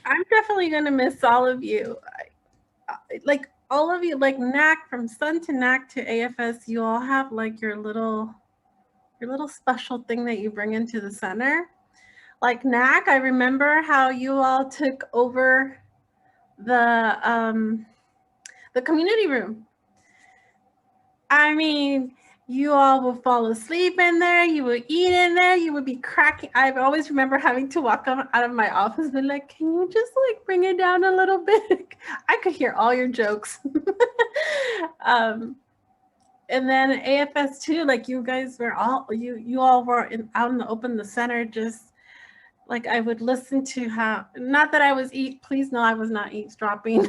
I'm definitely gonna miss all of you. Like all of you, like NAC, from Sun to NAC to AFS, you all have like your little special thing that you bring into the center. Like NAC, I remember how you all took over the community room. I mean, you all would fall asleep in there, you would eat in there, you would be cracking. I always remember having to walk out of my office and be like, can you just like bring it down a little bit? I could hear all your jokes. And then AFS too, like you guys were all, you all were out in the open, the center, just like I would listen to how, not that I was please no, I was not eavesdropping,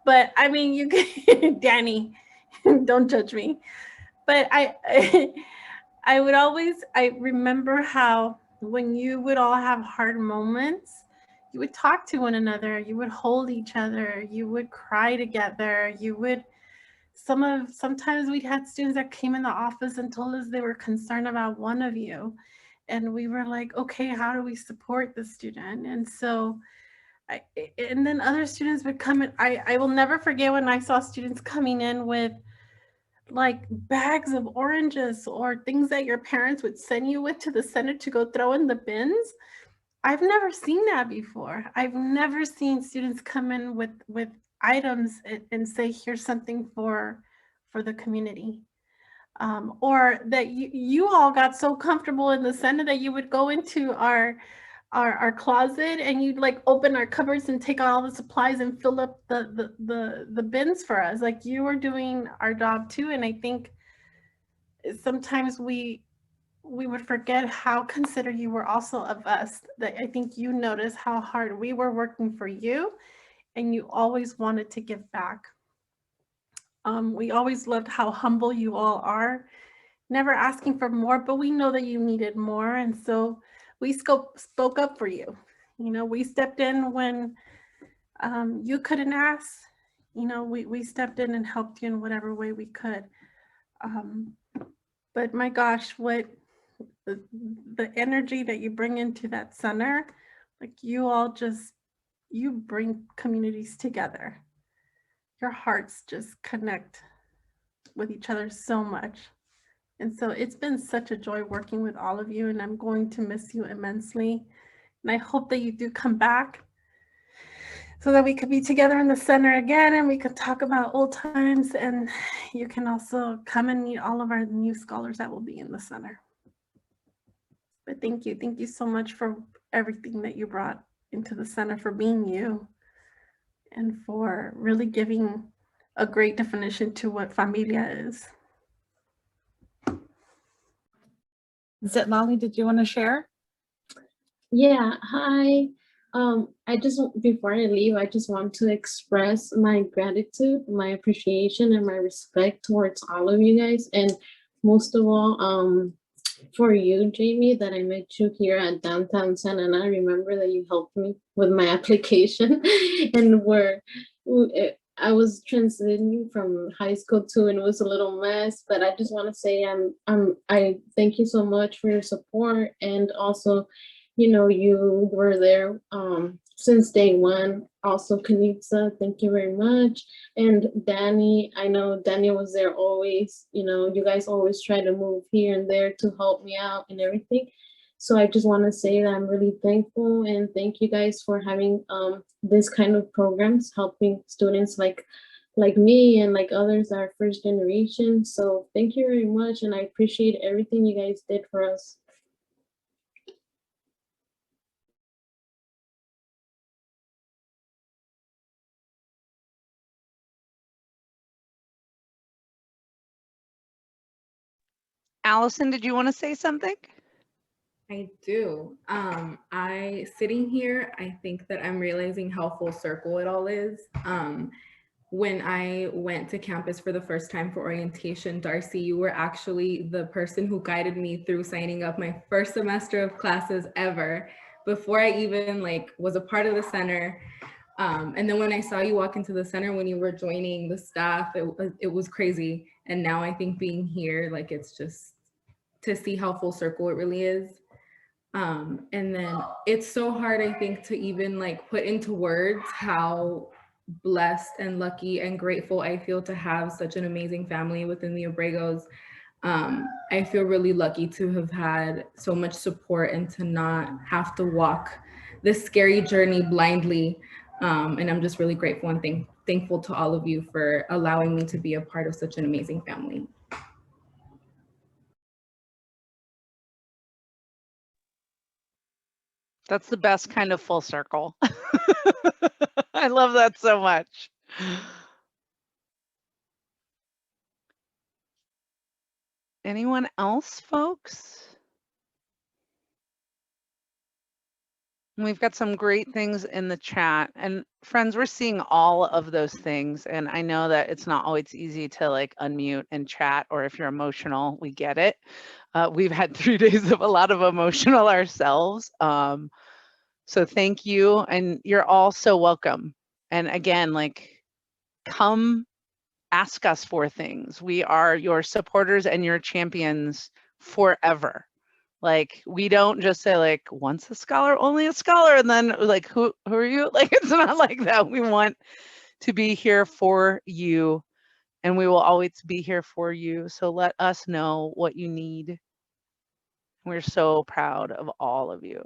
but I mean, you, Danny, don't judge me. But I would always, I remember how when you would all have hard moments, you would talk to one another, you would hold each other, you would cry together, you would, sometimes we had students that came in the office and told us they were concerned about one of you. And we were like, okay, how do we support the student? And so, and then other students would come in. I will never forget when I saw students coming in with like bags of oranges or things that your parents would send you with to the center to go throw in the bins. I've never seen that before. I've never seen students come in with items and say, here's something for the community. Or that you all got so comfortable in the center that you would go into our closet and you'd like open our cupboards and take out all the supplies and fill up the bins for us. Like you were doing our job too. And I think sometimes we would forget how considerate you were also of us. That I think you noticed how hard we were working for you and you always wanted to give back. We always loved how humble you all are, never asking for more, but we know that you needed more. And so we spoke up for you. You know, we stepped in when you couldn't ask. You know, we stepped in and helped you in whatever way we could. But my gosh, what the energy that you bring into that center, like you all just, you bring communities together. Your hearts just connect with each other so much. And so it's been such a joy working with all of you, and I'm going to miss you immensely. And I hope that you do come back so that we could be together in the center again and we could talk about old times, and you can also come and meet all of our new scholars that will be in the center. But thank you so much for everything that you brought into the center, for being you, and for really giving a great definition to what familia is. Zitlali, did you want to share? Yeah, hi. I just, before I leave, I just want to express my gratitude, my appreciation, and my respect towards all of you guys. And most of all, for you, Jamie, that I met you here at downtown Santa Ana. I remember that you helped me with my application and I was transitioning from high school too, and it was a little mess. But I just want to say I thank you so much for your support, and also, you were there since day one. Also, Kanitsa, thank you very much, and Danny. I know Danny was there always. You guys always try to move here and there to help me out and everything. So I just want to say that I'm really thankful and thank you guys for having this kind of programs, helping students like me and like others that are first generation. So thank you very much, and I appreciate everything you guys did for us. Allison, did you want to say something? I do. I sitting here, I think that I'm realizing how full circle it all is. When I went to campus for the first time for orientation, Darcy, you were actually the person who guided me through signing up my first semester of classes ever, before I even was a part of the center. And then when I saw you walk into the center when you were joining the staff, it was crazy. And now I think being here, it's just to see how full circle it really is. And then it's so hard, I think, to even put into words how blessed and lucky and grateful I feel to have such an amazing family within the Obregos. I feel really lucky to have had so much support and to not have to walk this scary journey blindly. And I'm just really grateful and thankful to all of you for allowing me to be a part of such an amazing family. That's the best kind of full circle. I love that so much. Anyone else, folks? We've got some great things in the chat, and friends, we're seeing all of those things. And I know that it's not always easy to unmute and chat, or if you're emotional, we get it. We've had 3 days of a lot of emotional ourselves. So thank you, and you're all so welcome. And again, come ask us for things. We are your supporters and your champions forever. We don't just say once a scholar, only a scholar, and then who are you? It's not like that. We want to be here for you, and we will always be here for you. So let us know what you need. We're so proud of all of you.